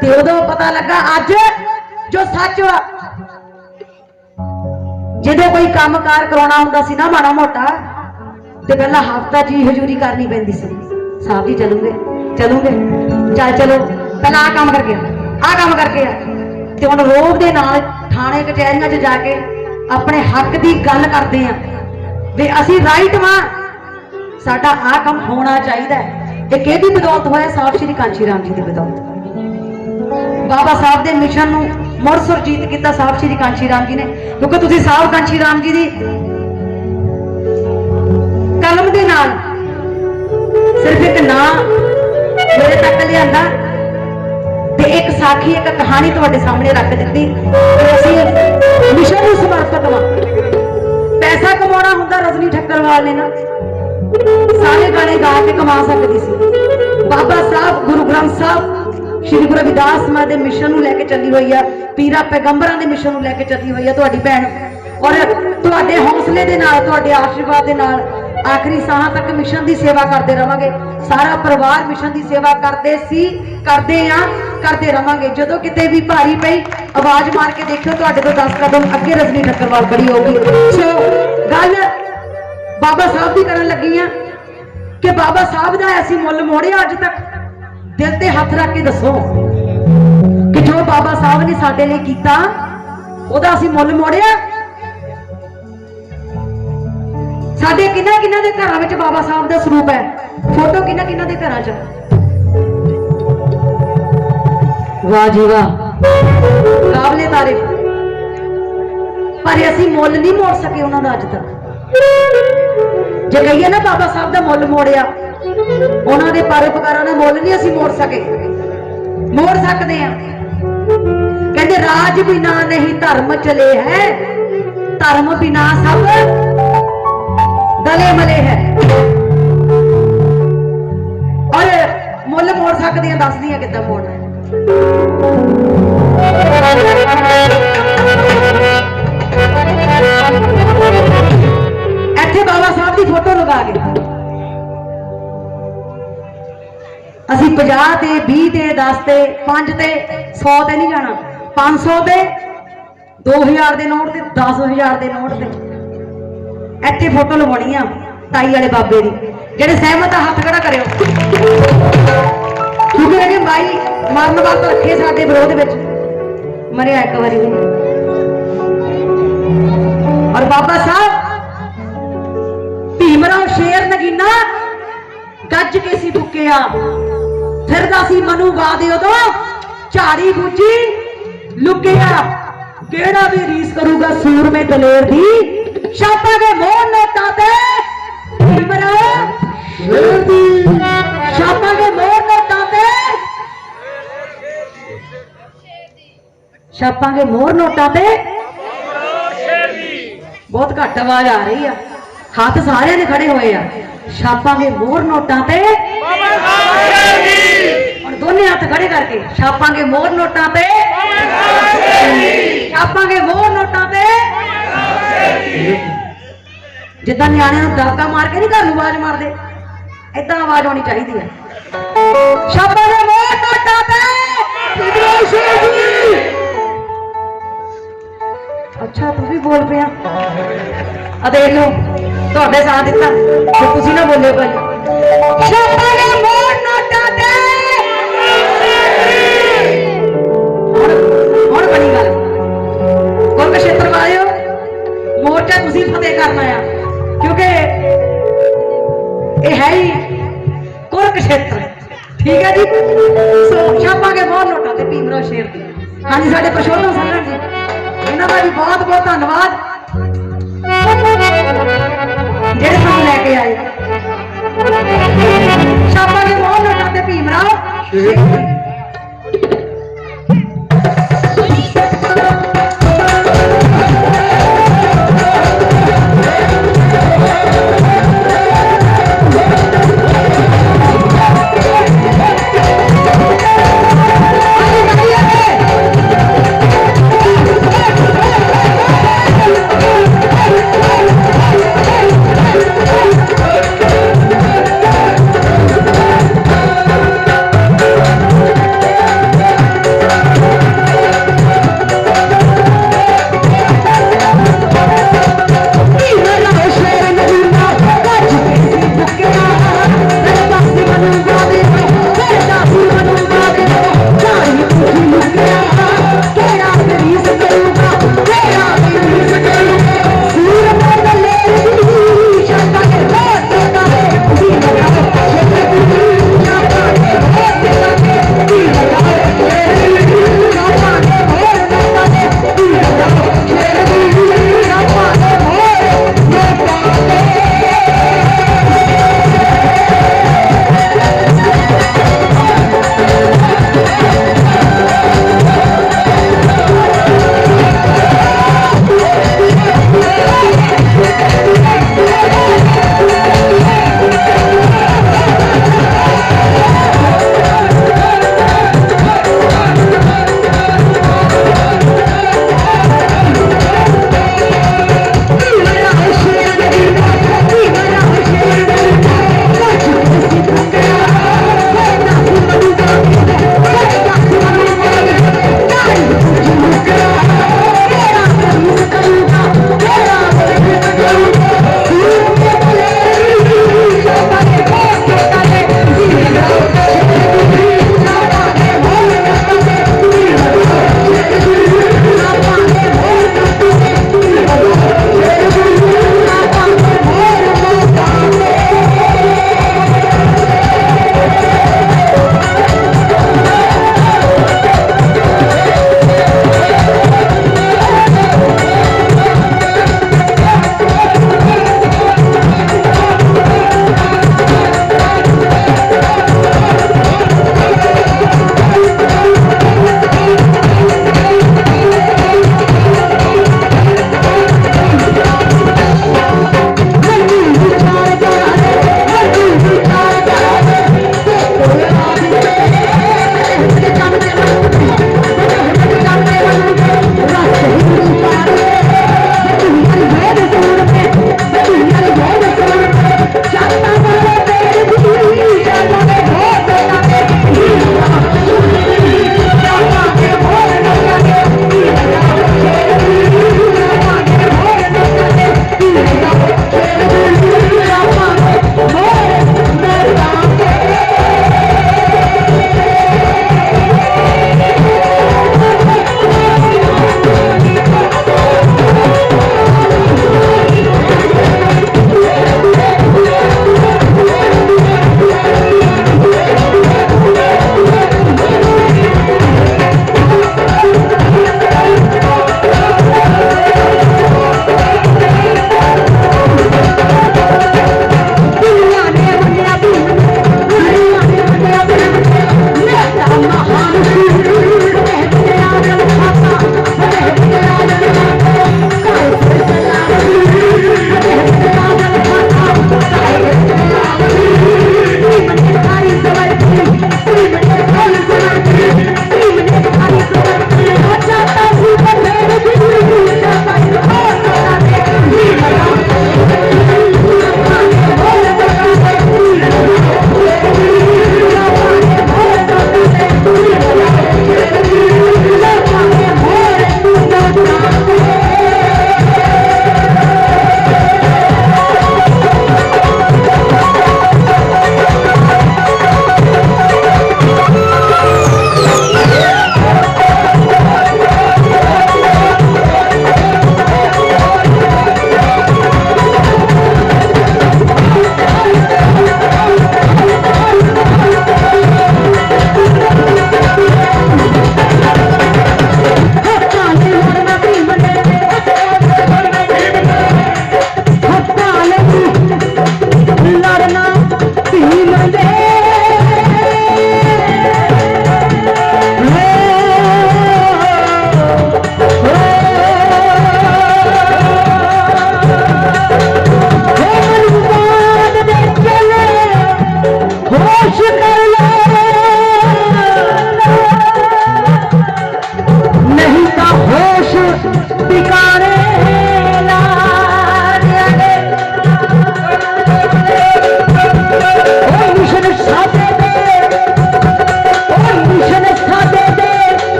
ਤੇ ਉਦੋਂ ਪਤਾ ਲੱਗਾ ਅੱਜ ਜੋ ਸੱਚ ਵਾ। ਜਦੋਂ ਕੋਈ ਕੰਮਕਾਰ ਕਰਾਉਣਾ ਹੁੰਦਾ ਸੀ ਨਾ ਮਾੜਾ ਮੋਟਾ, ਤੇ ਪਹਿਲਾਂ ਹਫ਼ਤਾ ਜੀ ਹਜ਼ੂਰੀ ਕਰਨੀ ਪੈਂਦੀ ਸੀ। ਸਾਹਿਬ ਜੀ ਚਲੂਗੇ ਚਲੋ ਪਹਿਲਾਂ ਆਹ ਕੰਮ ਕਰਕੇ ਆ। ਤੇ ਹੁਣ ਰੋਬ ਦੇ ਨਾਲ ਥਾਣੇ ਕਚਹਿਰੀਆਂ 'ਚ ਜਾ ਕੇ ਆਪਣੇ ਹੱਕ ਦੀ ਗੱਲ ਕਰਦੇ ਆ ਵੀ ਅਸੀਂ ਰਾਈਟ ਵਾਂ, ਸਾਡਾ ਆਹ ਕੰਮ ਹੋਣਾ ਚਾਹੀਦਾ ਹੈ। ਇਹ ਕਿਹਦੀ ਬਦੌਲਤ ਹੋਇਆ? ਸਾਹਿਬ ਸ਼੍ਰੀ ਕਾਂਚੀ ਰਾਮ ਜੀ ਦੀ ਬਦੌਲਤ। ਬਾਬਾ ਸਾਹਿਬ ਦੇ ਮਿਸ਼ਨ ਨੂੰ ਮੁੜ ਸੁਰਜੀਤ ਕੀਤਾ ਸਾਹਿਬ ਸ਼੍ਰੀ ਕਾਂਚੀ ਰਾਮ ਜੀ ਨੇ, ਕਿਉਂਕਿ ਤੁਸੀਂ ਸਾਹਿਬ ਕਾਂਚੀ ਰਾਮ ਜੀ ਦੀ ਕਲਮ ਦੇ ਨਾਲ ਸਿਰਫ ਇੱਕ ਨਾਂ ਮੇਰੇ ਤੱਕ ਲਿਆਂਦਾ ਤੇ ਇੱਕ ਸਾਖੀ, ਇੱਕ ਕਹਾਣੀ ਤੁਹਾਡੇ ਸਾਹਮਣੇ ਰੱਖ ਦਿੱਤੀ ਕਿ ਅਸੀਂ ਮਿਸ਼ਨ ਨੂੰ ਸਮਰਪਿਤ ਹਾਂ। ਪੈਸਾ ਕਮਾਉਣਾ ਹੁੰਦਾ ਰਜਨੀ ਠੱਕਰਵਾਲ ਨੇ ਨਾ ਸਾਰੇ ਗਾਣੇ ਗਾ ਕੇ ਕਮਾ ਸਕਦੀ ਸੀ। ਬਾਬਾ ਸਾਹਿਬ ਗੁਰੂ ਗ੍ਰੰਥ ਸਾਹਿਬ ਸ਼੍ਰੀ ਗੁਰੂ ਰਵਿਦਾਸ ਮਾ ਦੇ ਮਿਸ਼ਨ ਨੂੰ ਲੈ ਕੇ ਚੱਲੀ ਹੋਈ ਆ, ਪੀਰਾਂ ਪੈਗੰਬਰਾਂ ਦੇ ਮਿਸ਼ਨ ਨੂੰ ਲੈ ਕੇ ਚੱਲੀ ਹੋਈ ਆ ਤੁਹਾਡੀ ਭੈਣ। ਔਰ ਤੁਹਾਡੇ ਹੌਸਲੇ ਦੇ ਨਾਲ, ਤੁਹਾਡੇ ਆਸ਼ੀਰਵਾਦ ਦੇ ਨਾਲ ਆਖਰੀ ਸਾਹਾਂ ਤੱਕ ਮਿਸ਼ਨ ਦੀ ਸੇਵਾ ਕਰਦੇ ਰਵਾਂਗੇ। ਸਾਰਾ ਪਰਿਵਾਰ ਮਿਸ਼ਨ ਦੀ ਸੇਵਾ ਕਰਦੇ ਸੀ, ਕਰਦੇ ਆ, ਕਰਦੇ ਰਵਾਂਗੇ। ਜਦੋਂ ਕਿਤੇ ਵੀ ਭਾਰੀ ਪਈ ਆਵਾਜ਼ ਮਾਰ ਕੇ ਦੇਖਿਓ, ਤੁਹਾਡੇ ਤੋਂ 10 ਕਦਮ ਅੱਗੇ ਰਜਨੀ ਠੱਕਰਵਾਲ ਖੜੀ ਹੋਊਗੀ। ਸੋ ਗੱਲ ਬਾਬਾ ਸਾਹਿਬ ਦੀ ਕਰਨ ਲੱਗੀ ਆ ਕਿ ਬਾਬਾ ਸਾਹਿਬ ਦਾ ਅਸੀਂ ਮੁੱਲ ਮੋੜਿਆ ਅੱਜ ਤੱਕ। ਦਿਲ ਤੇ ਹੱਥ ਰੱਖ ਕੇ ਦੱਸੋ ਕਿ ਜੋ ਬਾਬਾ ਸਾਹਿਬ ਨੇ ਸਾਡੇ ਲਈ ਕੀਤਾ ਉਹਦਾ ਅਸੀਂ ਮੁੱਲ ਮੋੜਿਆ। ਸਾਡੇ ਕਿੰਨਾ ਦੇ ਘਰਾਂ ਵਿੱਚ ਬਾਬਾ ਸਾਹਿਬ ਦਾ ਸਰੂਪ ਹੈ, ਫੋਟੋ ਕਿੰਨਾ ਦੇ ਘਰਾਂ 'ਚ। ਵਾਹ ਜੀ ਵਾਹ, ਕਾਬਲੇ ਤਾਰੀਫ। ਪਰ ਅਸੀਂ ਮੁੱਲ ਨਹੀਂ ਮੋੜ ਸਕੇ ਉਹਨਾਂ ਦਾ ਅੱਜ ਤੱਕ। ਜੇ ਕਹੀਏ ਨਾ ਬਾਬਾ ਸਾਹਿਬ ਦਾ ਮੁੱਲ ਮੋੜਿਆ, ਉਹਨਾਂ ਦੇ ਪਰਉਪਕਾਰਾਂ ਦਾ ਮੁੱਲ ਨਹੀਂ ਅਸੀਂ ਮੋੜ ਸਕੇ। ਮੋੜ ਸਕਦੇ ਆ। ਕਹਿੰਦੇ ਰਾਜ ਬਿਨਾ ਨਹੀਂ ਧਰਮ ਚਲੇ ਹੈ, ਧਰਮ ਬਿਨਾ ਸਭ ਦਲੇ ਮਲੇ ਹੈ। ਔਰ ਮੁੱਲ ਮੋੜ ਸਕਦੇ ਆ, ਦੱਸਦੀ ਆ ਕਿੱਦਾਂ ਮੋੜਨਾ ਹੈ। ਇੱਥੇ ਬਾਬਾ ਸਾਹਿਬ ਦੀ ਫੋਟੋ ਲਗਾ ਕੇ ਅਸੀਂ 50 ਤੇ 20 ਤੇ 10 ਤੇ 5 ਤੇ 100 ਤੇ ਨਹੀਂ ਜਾਣਾ। 500 ਤੇ 2000 ਦੇ ਨੋਟ ਤੇ 10000 ਦੇ ਨੋਟ ਤੇ ਇੱਥੇ ਫੋਟੋ ਲਵਾਉਣੀ ਆ ਤਾਈ ਵਾਲੇ ਬਾਬੇ ਦੀ। ਜਿਹੜੇ ਸਹਿਮਤ ਆ ਹੱਥ ਖੜਾ ਕਰਿਓ, ਕਿਉਂਕਿ ਇਹਨੇ ਬਾਈ ਮਰਨ ਵਕਤ ਰੱਖੇ ਸਾਡੇ ਵਿਰੋਧ ਵਿੱਚ, ਮਰਿਆ ਇੱਕ ਵਾਰੀ ਵੀ। ਔਰ ਬਾਬਾ ਸਾਹਿਬ ਭੀਮਰਾਓ ਸ਼ੇਰ ਨਗੀਨਾ ਗੱਜ ਕੇ ਸੀ ਬੁੱਕਿਆ, ਫਿਰਦਾ ਸੀ ਮਨੂਵਾਦ ਉਦੋਂ ਝਾੜੀ ਬੂਝੀ ਲੁਕਿਆ। ਕਿਹੜਾ ਵੀ ਰੀਸ ਕਰੂਗਾ ਸੂਰਮੇ ਦਲੇਰ ਦੀ, ਛਾਪਾਂ ਦੇ ਮੋਹਰ ਨੋਟਾਂ ਤੇ ਭੀਮਰਾਓ ਸ਼ੇਰ ਦੀ, ਛਾਪਾਂ ਦੇ ਮੋਹਰ ਨੋਟਾਂ ਤੇ, ਛਾਪਾਂ ਦੇ ਮੋਹਰ ਨੋਟਾਂ ਤੇ। ਬਹੁਤ ਘੱਟ ਆਵਾਜ਼ ਆ ਰਹੀ ਆ, ਹੱਥ ਸਾਰਿਆਂ ਨੇ ਖੜੇ ਹੋਏ ਆ। ਛਾਪਾਂ ਦੇ ਮੋਹਰ ਨੋਟਾਂ ਤੇ, ਹੁਣ ਦੋਨੇ ਹੱਥ ਖੜੇ ਕਰਕੇ ਛਾਪਾਂਗੇ ਮੋਹਰ ਨੋਟਾਂ ਤੇ, ਛਾਪਾਂਗੇ ਮੋਹਰ ਨੋਟਾਂ ਤੇ। ਜਿੱਦਾਂ ਨਿਆਣਿਆਂ ਨੂੰ ਦਾਕਾ ਮਾਰ ਕੇ ਨਹੀਂ ਘਰ ਨੂੰ ਆਵਾਜ਼ ਮਾਰਦੇ, ਏਦਾਂ ਆਵਾਜ਼ ਆਉਣੀ ਚਾਹੀਦੀ ਹੈ। ਸ਼ਾਬਾਸ਼ ਦੇ ਮੋਹ ਟੋਟਾ ਤੇ ਅੱਛਾ ਤੂੰ ਵੀ ਬੋਲ ਪਿਆ ਆ ਦੇਖ ਲਓ ਤੁਹਾਡੇ ਸਾਥ ਦਿੱਤਾ ਤੇ ਤੁਸੀਂ ਨਾ ਬੋਲੇ ਭਾਈ। ਸ਼ਾਬਾਸ਼ ਦੇ ਮੋਹ ਟੋਟਾ ਤੇ ਹੁਣ ਬਣੀ ਗੱਲ ਕੁਰਕਸ਼ੇਤਰ ਵਾਲਿਓ, ਮੋਰਚਾ ਤੁਸੀਂ ਫਤਿਹ ਕਰਨਾ ਆ ਕਿਉਂਕਿ ਇਹ ਹੈ ਹੀ ਕੁਰਕਸ਼ੇਤਰ, ਠੀਕ ਹੈ ਜੀ। ਸੋ ਛਾਪਾਂਗੇ ਬਹੁਤ ਨੋਟਾਂ ਤੇ ਭੀਮ ਰਾਓ ਸ਼ੇਰ ਦੀ। ਹਾਂਜੀ ਸਾਡੇ ਪ੍ਰਸ਼ੋਤਮ ਸੰਗਤ ਜੀ, ਇਹਨਾਂ ਦਾ ਵੀ ਬਹੁਤ ਬਹੁਤ ਧੰਨਵਾਦ ਜਿਹੜੇ ਸਾਨੂੰ ਲੈ ਕੇ ਆਏ। ਛਾਪਾਂਗੇ ਬਹੁਤ ਨੋਟਾਂ ਤੇ ਭੀਮ ਰਾਓ ਸ਼ੇਰ ਦੀ।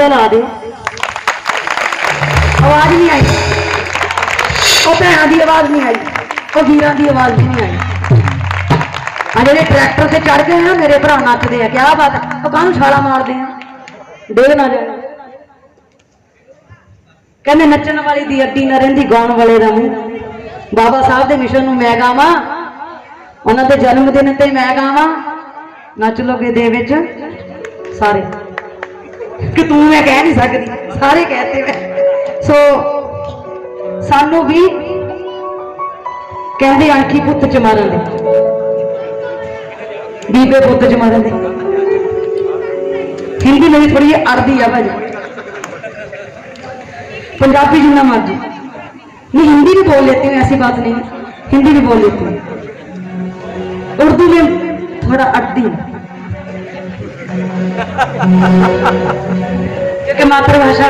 का ला दो आवाज नहीं आई वो भैन की आवाज नहीं आई वो वीर की आवाज भी नहीं आई आ जेडे ट्रैक्टर से चढ़ गए ना मेरे भरा नचते हैं क्या बात है वो कहूँ छाला मारते हैं डेग ना जाए कहते नचन वाली दी अड्डी न रहिंदी गाउण वाले दा मूंह बाबा साहब दे मिशन नूं मैं गावां उन्हां दे जन्म दिन ते मैं गावां नच लोगे दे विच सारे कि तू मैं कह नहीं सकती सारे कहते मैं सो सानू भी कहते आखी पुत्त च मारन दे बीबे पुत्त च मारन दे हिंदी मेरी थोड़ी अड़दी है भाजी पंजाबी जितना मर्जी नहीं हिंदी भी बोल लेती हूँ ऐसी बात नहीं हिंदी भी बोल लेती हूँ उर्दू में थोड़ा अड़ती हूँ क्योंकि मातृभाषा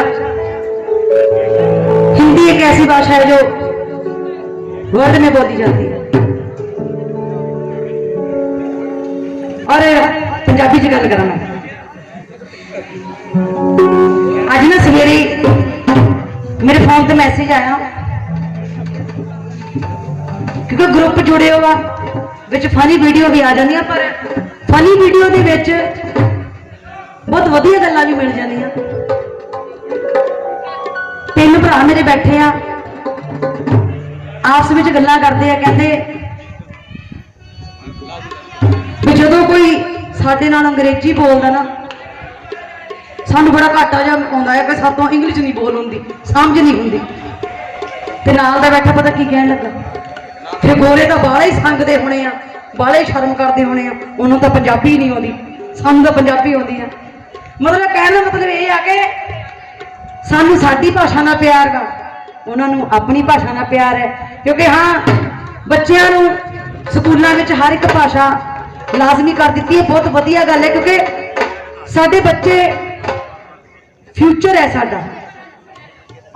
हिंदी एक ऐसी भाषा है जो वर्ल्ड में बोली जाती है और पंजाबी च गल करा मैं अज ना सवेरे मेरे फोन पे मैसेज आया क्योंकि ग्रुप जुड़े हुआ विच फनी वीडियो भी आ जाती पर फनी वीडियो दे विच बहुत वधिया गल्लां भी मिल जांदियां तीन भरा मेरे बैठे आ आपस में गल्लां करते हैं कहते भी जदों कोई साडे नाल अंग्रेजी बोलदा ना सानू बड़ा घाटा जा आउंदा है कि सातों इंग्लिश नहीं बोल होंदी समझ नहीं होंदी ते नाल दा बैठा पता की कहण लगा फिर गोरे तो बाले ही संगदे होने आ बाले ही शर्म करते होने आ उन्होंने तो पंजाबी नहीं आती सानू तो पंजाबी आती है मतलब कहने का मतलब ये आ कि सानू साडी भाषा नाल प्यार का उन्होंने अपनी भाषा नाल प्यार है क्योंकि हाँ बच्चों नूं स्कूलों में हर एक भाषा लाजमी कर दी है बहुत वधिया गल है क्योंकि साडे बच्चे फ्यूचर है साडा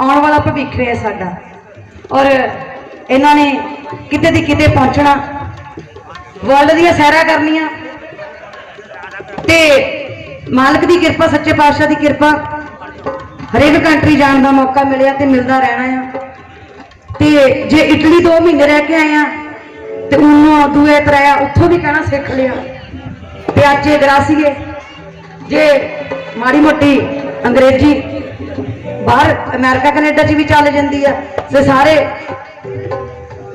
आने वाला भविख है साडा और इन्होंने किते दी किते पहुंचना वर्ल्ड दी सैरा करनियां ते मालिक की कृपा सच्चे पातशाह की कृपा हरेक कंट्री जाने का मौका मिले तो मिलता रहना है ते जे इटली 2 महीने रह के आए हैं तो उन्होंने दूए तराया उत्थों भी कहना सीख लिया ते अज ग्रासीए जे माड़ी मोटी अंग्रेजी बाहर अमेरिका कनेडा च भी चल जाती है तो सारे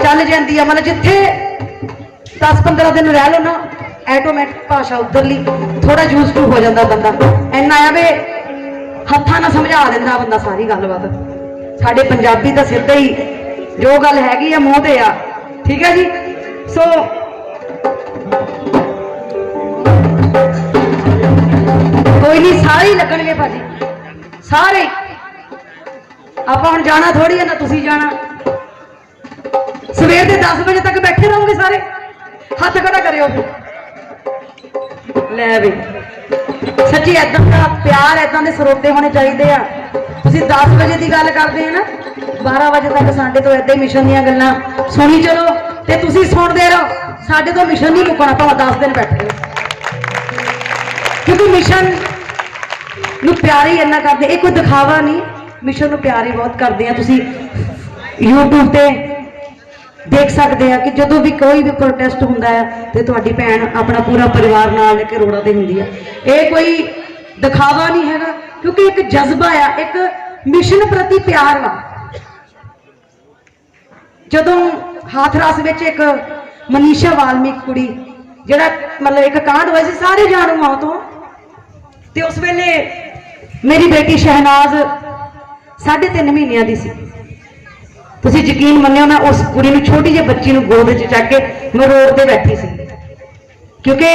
चल जाती है मतलब जिथे 10-15 दिन रह लो ना ऐटोमैटिक भाषा उधरली थोड़ा यूज टू हो जाता बंदा इन्ना आ भी हत्था ना समझा देता बंदा सारी गलबात साडे पंजाबी तो सीधा ही जो गल हैगी है मूँह ते आ ठीक है जी सो कोई नहीं सारे ही लगणगे भाजी सारे आप हुण जाना थोड़ी है ना तुसी जाना सवेर के 10 बजे तक बैठे रहोगे सारे हाथ खड़ा करियो ले भी सच्ची ऐदा का प्यार ऐदा के सरोते होने चाहिए आ तुसी 10 बजे की गल करते हैं ना 12 बजे तक साडे तो ऐदा ही मिशन दी गल्लां सुनी चलो ते तुसी सुनते रहो साडे तो मिशन नहीं मुकना भावें 10 दिन बैठे क्योंकि मिशन नूं प्यार ही इन्ना करते ये कोई दिखावा नहीं मिशन नूं प्यार ही बहुत करते हैं तुसी यूट्यूब ते देख सकते हैं कि जदों भी कोई भी प्रोटेस्ट होंदा है तो तुहाडी भैन अपना पूरा परिवार नाल लेके रोड़ा ते हुंदी है ये कोई दिखावा नहीं हैगा क्योंकि एक जज्बा आ एक मिशन प्रति प्यार वा जदों हाथरस विच एक मनीषा वाल्मीकि कुड़ी जिहड़ा मतलब एक कांड होया सी सारे जानू मां तो ते उस वेले मेरी बेटी शहनाज 3.5 महीनों की सी तुसीं यकीन मन्नियो मैं उस कुड़ी नूं छोटी जी बच्ची नूं गोद च चक के मैं रोड ते बैठी सी क्योंकि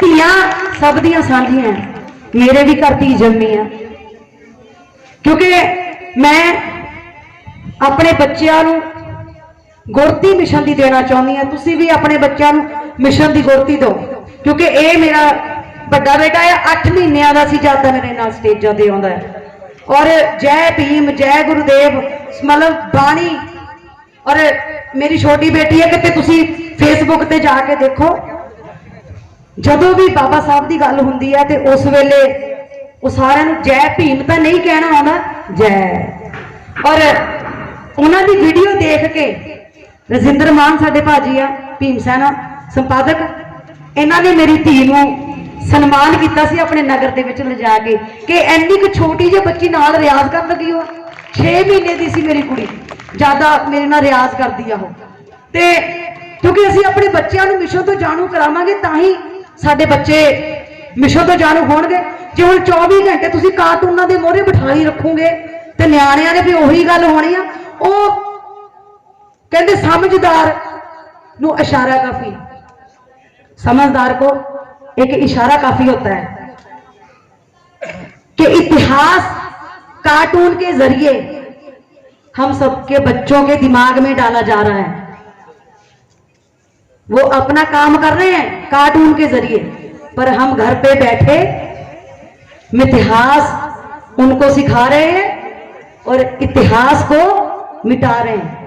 धीआं सब दियां सांझियां मेरे भी घर धी जम्मी है क्योंकि मैं अपने बच्चों नूं गुरती मिशन की देना चाहती हूँ तुसीं भी अपने बच्चों नूं मिशन की गुरती दो क्योंकि ये मेरा बड़ा बेटा है 8 महीनों का सी जद मेरे नाल स्टेजां ते आउंदा है और जय भीम जय गुरुदेव मतलब बाणी और मेरी छोटी बेटी है कि तुसी फेसबुक ते जाके देखो ਜਦੋਂ ਵੀ ਬਾਬਾ ਸਾਹਿਬ ਦੀ ਗੱਲ ਹੁੰਦੀ ਹੈ ਤੇ ਉਸ ਵੇਲੇ ਉਹ ਸਾਰਿਆਂ ਨੂੰ ਜੈ ਭੀਮ ਤਾਂ ਨਹੀਂ ਕਹਿਣਾ ਆਉਂਦਾ, ਜੈ। ਔਰ ਉਹਨਾਂ ਦੀ ਵੀਡੀਓ ਦੇਖ ਕੇ ਰਜਿੰਦਰ ਮਾਨ ਸਾਡੇ ਭਾਜੀ ਆ ਭੀਮ ਸੈਨਾ ਸੰਪਾਦਕ, ਇਹਨਾਂ ਨੇ ਮੇਰੀ ਧੀ ਨੂੰ ਸਨਮਾਨ ਕੀਤਾ ਸੀ ਆਪਣੇ ਨਗਰ ਦੇ ਵਿੱਚ ਲਿਜਾ ਕੇ ਕਿ ਇੰਨੀ ਕੁ ਛੋਟੀ ਜਿਹੀ ਬੱਚੀ ਨਾਲ ਰਿਆਜ਼ ਕਰਨ ਲੱਗੀ। ਉਹ 6 ਮਹੀਨੇ ਦੀ ਸੀ ਮੇਰੀ ਕੁੜੀ, ਜ਼ਿਆਦਾ ਮੇਰੇ ਨਾਲ ਰਿਆਜ਼ ਕਰਦੀ ਆ ਉਹ। ਤੇ ਕਿਉਂਕਿ ਅਸੀਂ ਆਪਣੇ ਬੱਚਿਆਂ ਨੂੰ ਮਿਸ਼ਨ ਤੋਂ ਜਾਣੂ ਕਰਾਵਾਂਗੇ ਤਾਂ ਹੀ ਸਾਡੇ ਬੱਚੇ ਮਿਸ਼ਨ ਤੋਂ ਜਾਣੂ ਹੋਣਗੇ। ਜੇ ਹੁਣ 24 ਘੰਟੇ ਤੁਸੀਂ ਕਾਰਟੂਨਾਂ ਦੇ ਮੋਹਰੇ ਬਿਠਾਈ ਰੱਖੋਗੇ ਤੇ ਨਿਆਣਿਆਂ ਨੇ ਵੀ ਉਹੀ ਗੱਲ ਹੋਣੀ ਆ। ਉਹ कहते समझदार नु इशारा काफी, समझदार को एक इशारा काफी होता है कि इतिहास कार्टून के जरिए हम सबके बच्चों के दिमाग में डाला जा रहा है। वो अपना काम कर रहे हैं कार्टून के जरिए, पर हम घर पे बैठे इतिहास उनको सिखा रहे हैं और इतिहास को मिटा रहे हैं।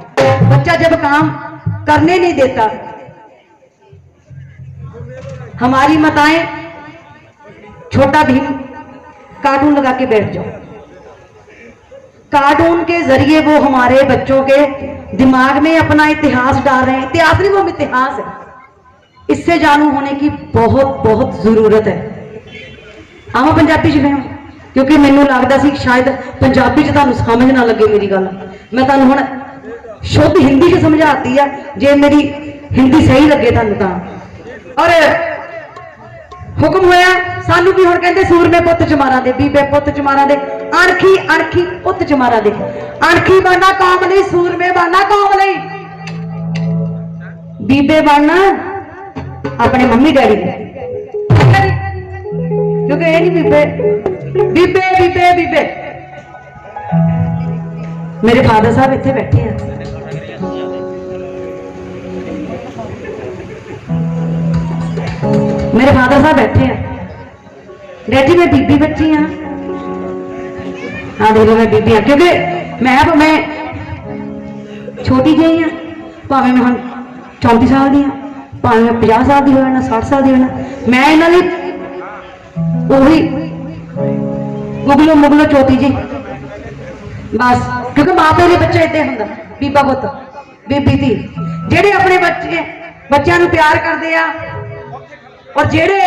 बच्चा जब काम करने नहीं देता, हमारी माताएं छोटा भीम कार्टून लगा के बैठ जाओ, कार्टून के जरिए वो हमारे बच्चों के दिमाग में अपना इतिहास डाल रहे हैं। इतिहास नहीं, वो इतिहास है। इससे जानू होने की बहुत बहुत जरूरत है। आवा पंजाबी च कहां, क्योंकि मैनू लगता सी शायद पंजाबी च तुहानू समझ ना लगे मेरी गल। मैं तुहानू हुण शुद्ध हिंदी च समझाती है, जे मेरी हिंदी सही लगे तुहानू तां। और हुक्म होया सानू भी हुण कहंदे सूरमे पुੱਤ चमारा दे, बीबे पुੱਤ चमारा दे, अणखी अणखी पुੱਤ चमारा दे। अणखी बनना कौम लई, सूरमे बनना कौम लई, बीबे बनना अपने मम्मी डैडी दे। क्योंकि ये नहीं बीबे बीबे बीबे बीबे। मेरे फादर साहब इत्थे बैठे हैं, मेरे फादर साहब बैठे हैं। डैडी मैं बीबी बच्ची हाँ, हाँ देखो मैं बीबी हाँ, क्योंकि मैं छोटी जी हाँ। भावे मैं हम 34 साल दी हाँ, भावे मैं 50 साल की होना, 60 साल की होना, मैं इन्होंने वही मुगलो मुगलो चौथी जी बस। क्योंकि माँ प्यो के बच्चे इतने होंगे, बीबा पुत बीबी धी, जेडे अपने बच्चों को प्यार करते हैं और जेडे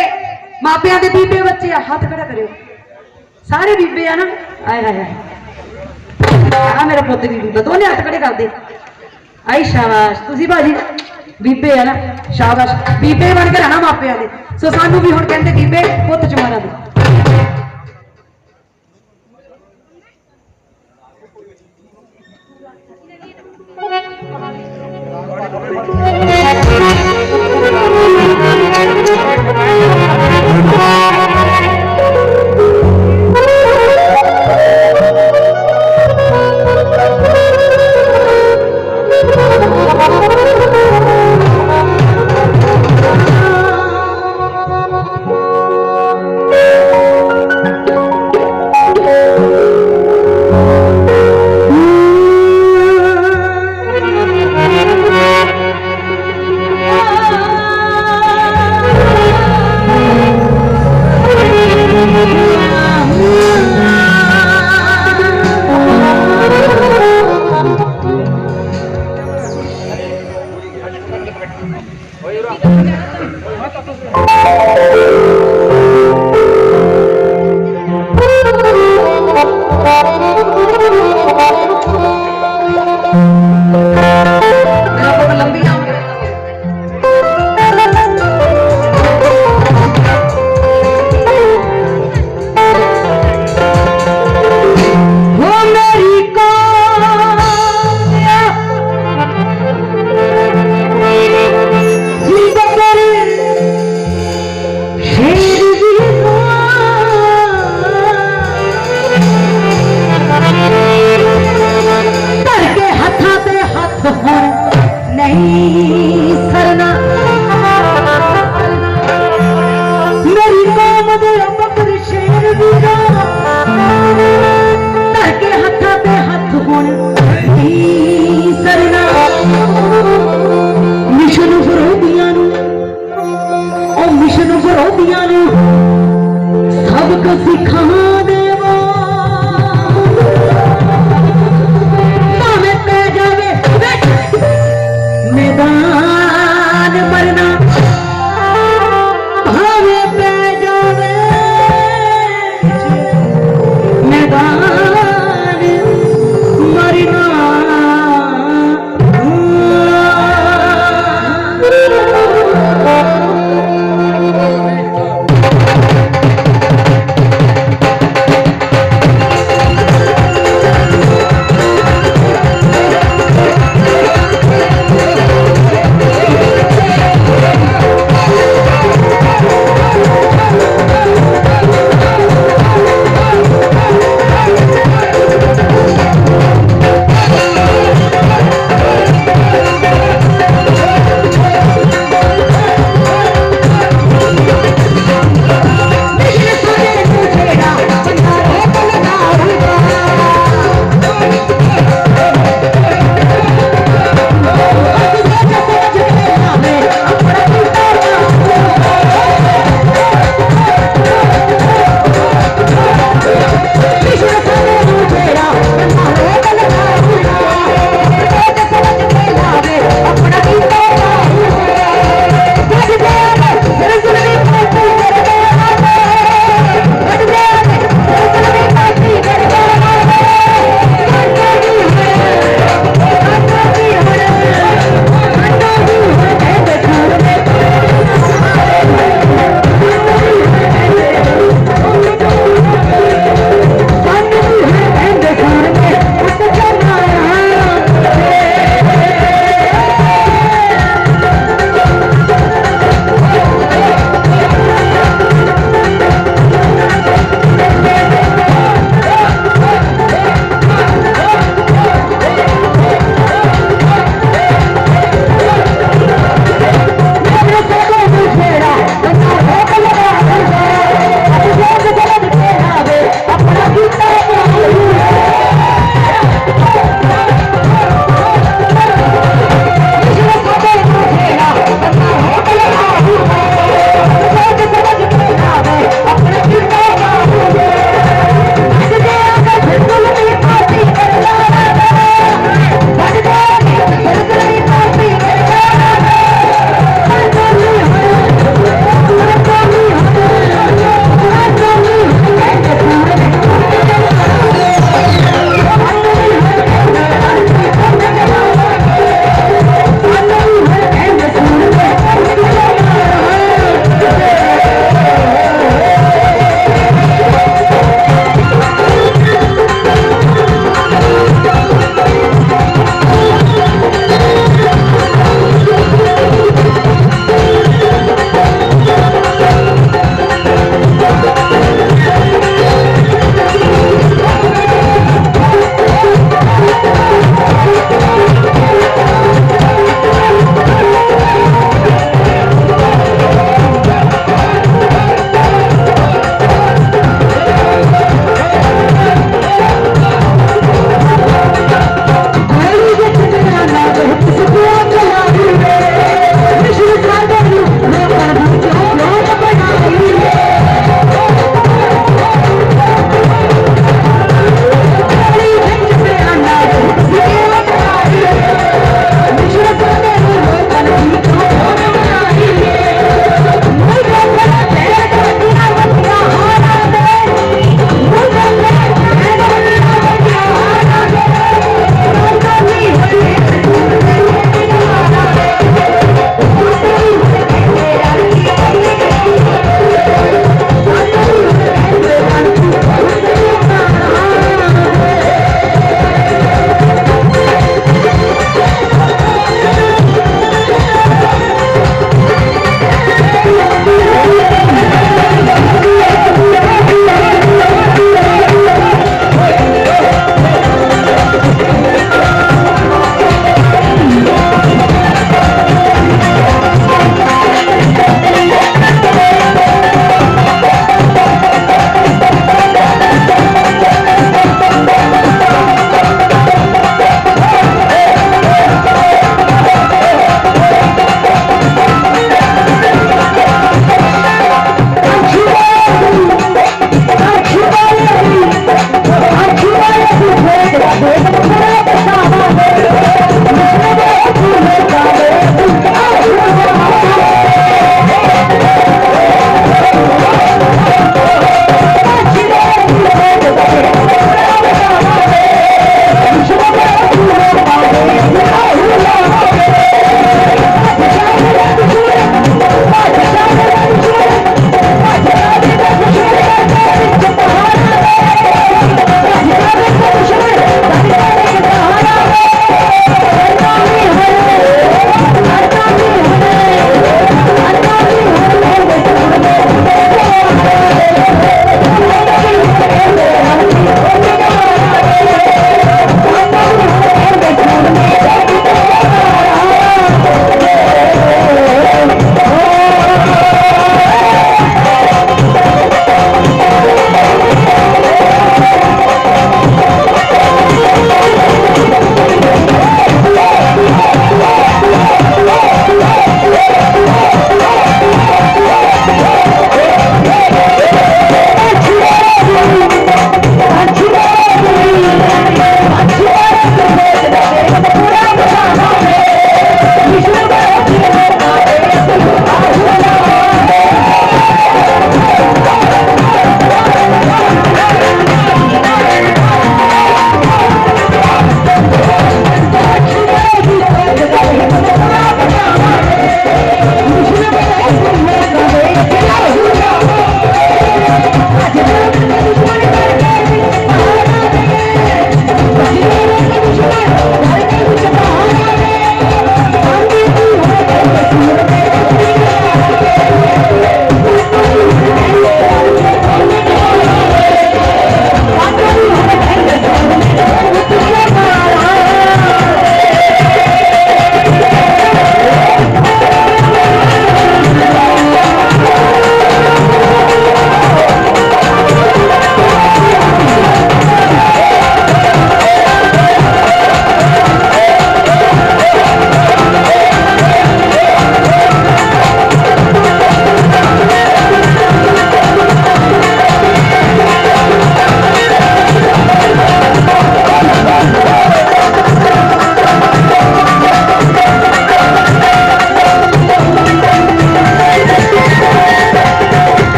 मापिया के बीबे बच्चे हाथ खड़ा करो, सारे बीबे है ना। आए हाय हाय, मेरा पुत भी बीबा, दोनों हाथ खड़े कर दे। आई शाबाश, तुसी भाजी बीबे है ना, शाबाश, बीबे बन के रहना मापिया के। सो सानू भी हुण कहंदे बीबे पुत चमारा दे।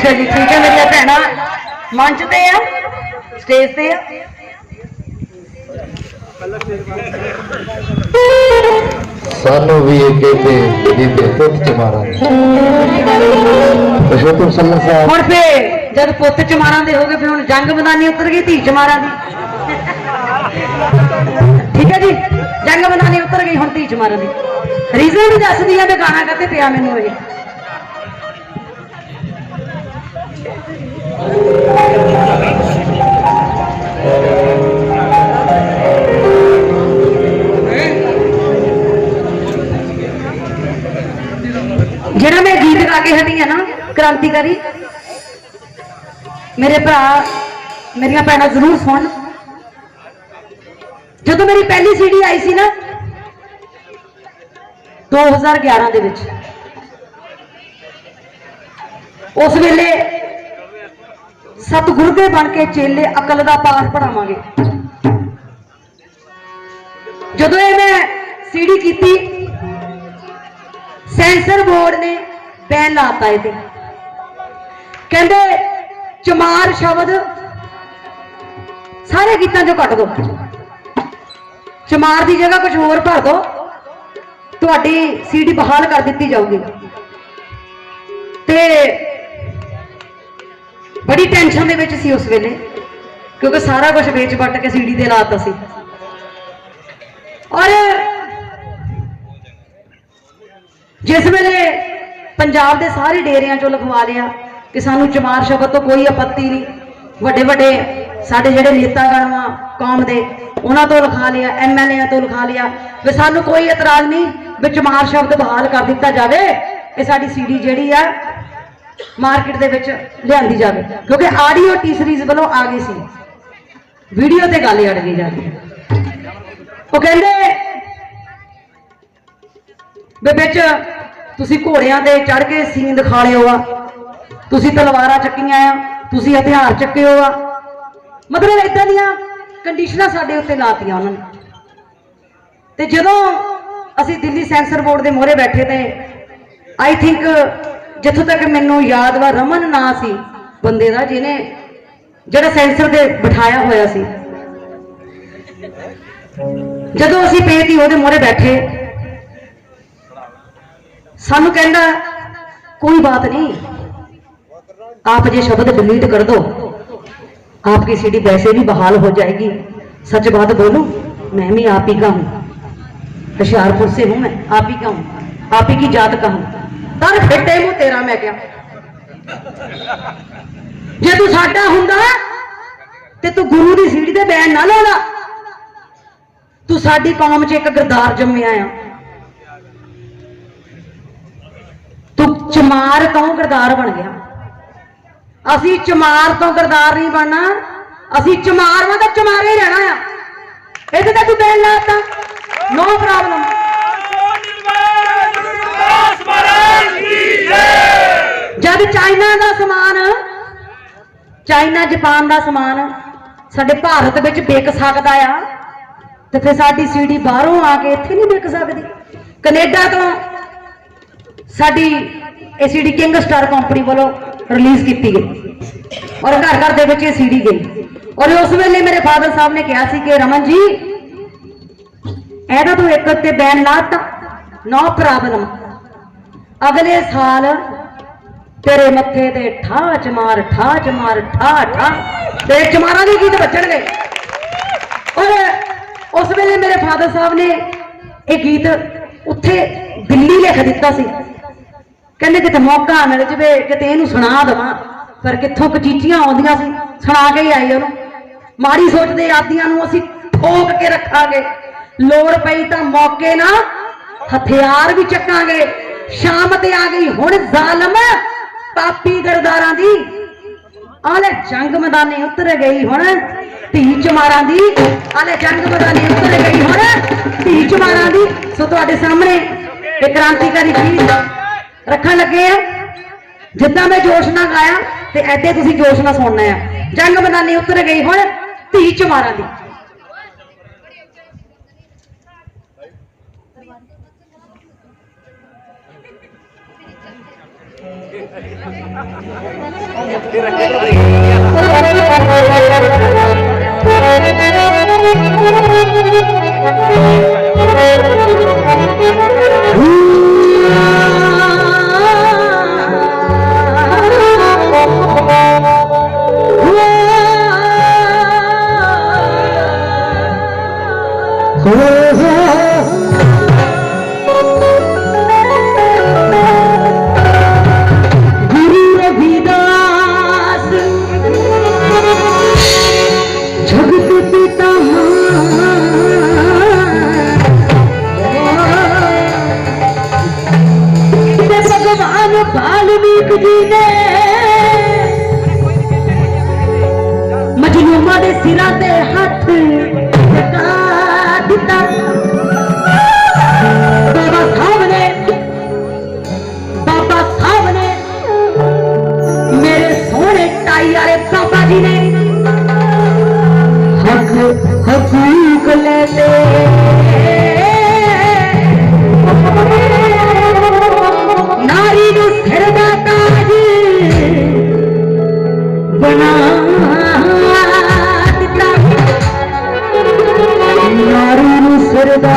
अच्छा जी ठीक है मेरी भैन मंच ते आ स्टेज ते आ सानू भी ये कहते दीदी पुत चमारा पुरुषोत्तम सल्लल्लाहु अलैहि हुण फिर जब पुत चमारा दे हो गए फिर हुण जंग मैदानी उतर गई धी चमारा दी ठीक है जी जंग मैदानी उतर गई हुण धी चमारा दी रीजन भी दस दी है गाना कहते पिया मैनू ये जेड़ा मैं गीत गा के हटी है ना क्रांतिकारी मेरे भरा मेरिया भैन जरूर सुन जो मेरी पहली सीडी आई सी ना 2011 दे विच उस वेले सतगुरु दे बन के चेले अकल दा पाठ पढ़ावांगे जदों ये मैं सीडी कीती सेंसर बोर्ड ने बैन लाता है कहते चमार शब्द सारे गीतों चो कट दो चमार की जगह कुछ होर भर दो तुहाडी सीडी बहाल कर दी जाऊगी ते बड़ी टेंशन दे विच सी उस वेले क्योंकि सारा कुछ बेच बट के सीडी ते लाता सी और जिस वेले पंजाब के सारे डेरिया चो लिखवा लिया कि सानू चमार शब्द तो कोई आपत्ति नहीं वड्डे वड्डे साडे जिहड़े नेतागण वा कौम दे उन्हां तो लिखा लिया MLA तो लिखा लिया भी सानू कोई इतराज नहीं भी चमार शब्द बहाल कर दिता जाए ये साडी सीडी जिहड़ी आ मार्केट दे विच लिआंदी जाए क्योंकि आडियो टी सीरीज वालों आ गई सी वीडियो ते गल अड़ गई जाती वो कहंदे विच तुसी घोड़ियां ते चढ़ के सीन दिखा लिओ आ तुसी तलवारां चक्कियां आ तुसी हथियार चक्के हो आ मतलब इदां दियां कंडीशनां साडे उत्ते लातियां उन्होंने ते जदों असीं दिल्ली सेंसर बोर्ड दे मोहरे बैठे थे आई थिंक जिथों तक मैनूं याद वा रमन नां सी बंदे दा जिहने जिहड़ा सेंसर दे बिठाया होया सी जदों असीं पेती ओहदे मोहरे बैठे सानू कहना कोई बात नहीं आप ये शब्द डिलीट कर दो आपकी सीडी वैसे भी बहाल हो जाएगी सच बात बोलूं मैं भी आप ही का हूं होशियारपुर से हूं मैं आप ही का हूं आप ही की जात का हूं तर फिटे मुंह तेरा मैं क्या जे तू साडा हुंदा ते तू गुरु की सीडी ते बैन ना लाना तू साडी कौम च एक गरदार जम्मिया आ तू चमार तो गरदार बन गया असी चमार तो गरदार नहीं बनना असी चमार में तो चमारे ही रहना है ये तू बैन लाता नो प्रॉब्लम जब चाइना का समान चाइना जापान का समान साडे भारत में बिक सकता आ तो फिर साडी सीडी बाहरों आके इत्थे नहीं बिक सकती कनेडा तो साडी सीडी किंग स्टार कंपनी वालों रिलीज की गई और घर घर दे विच सीडी गई और उस वेले मेरे फादर साहब ने कहा सी कि रमन जी एदा तो एक ते बैन लाता नो प्रॉब्लम अगले साल तेरे मत्थे ते ठा चमार ठा चमार ठा ठा तेरे चमारा के गीत बजण गए और उस वेले मेरे फादर साहब ने एक गीत उत्थे दिल्ली लिख दिता सी कहने कितने मौका मिल जाए कितने इनू सुना देव पर कितों कचीचियां आउंदियां सी सुना के ही आई उन्होंने माड़ी सोचते आदियां नूं असीं ठोक के रखांगे लोड़ पई तां मौके ना हथियार भी चकांगे शाम ते आ गई हुण जालम पापी गरदारां दी आले जंग मैदाने उतर गई हुण धी चमारां दी आले जंग मैदाने उतर गई हुण धी चमारां दी सो तुहाडे सामने एक क्रांतिकारी चीज रखन लगे हैं जिदा मैं जोश ना गाया तो ऐसे तुम जोश ना सुनना है जंग मैदानी उतर गई हुण धी चमारा दी गुरु रविदास जगत पिता भगवान वाल्मीकि जी ने मजलूमां दे सिरां ते हथ टिका दिता। बाबा साहब ने मेरे सोने टाई वाले बाबा जी ने हक हकूक लेते नारी नू सिर दा ताज बना दिता। नारी नू सिर दा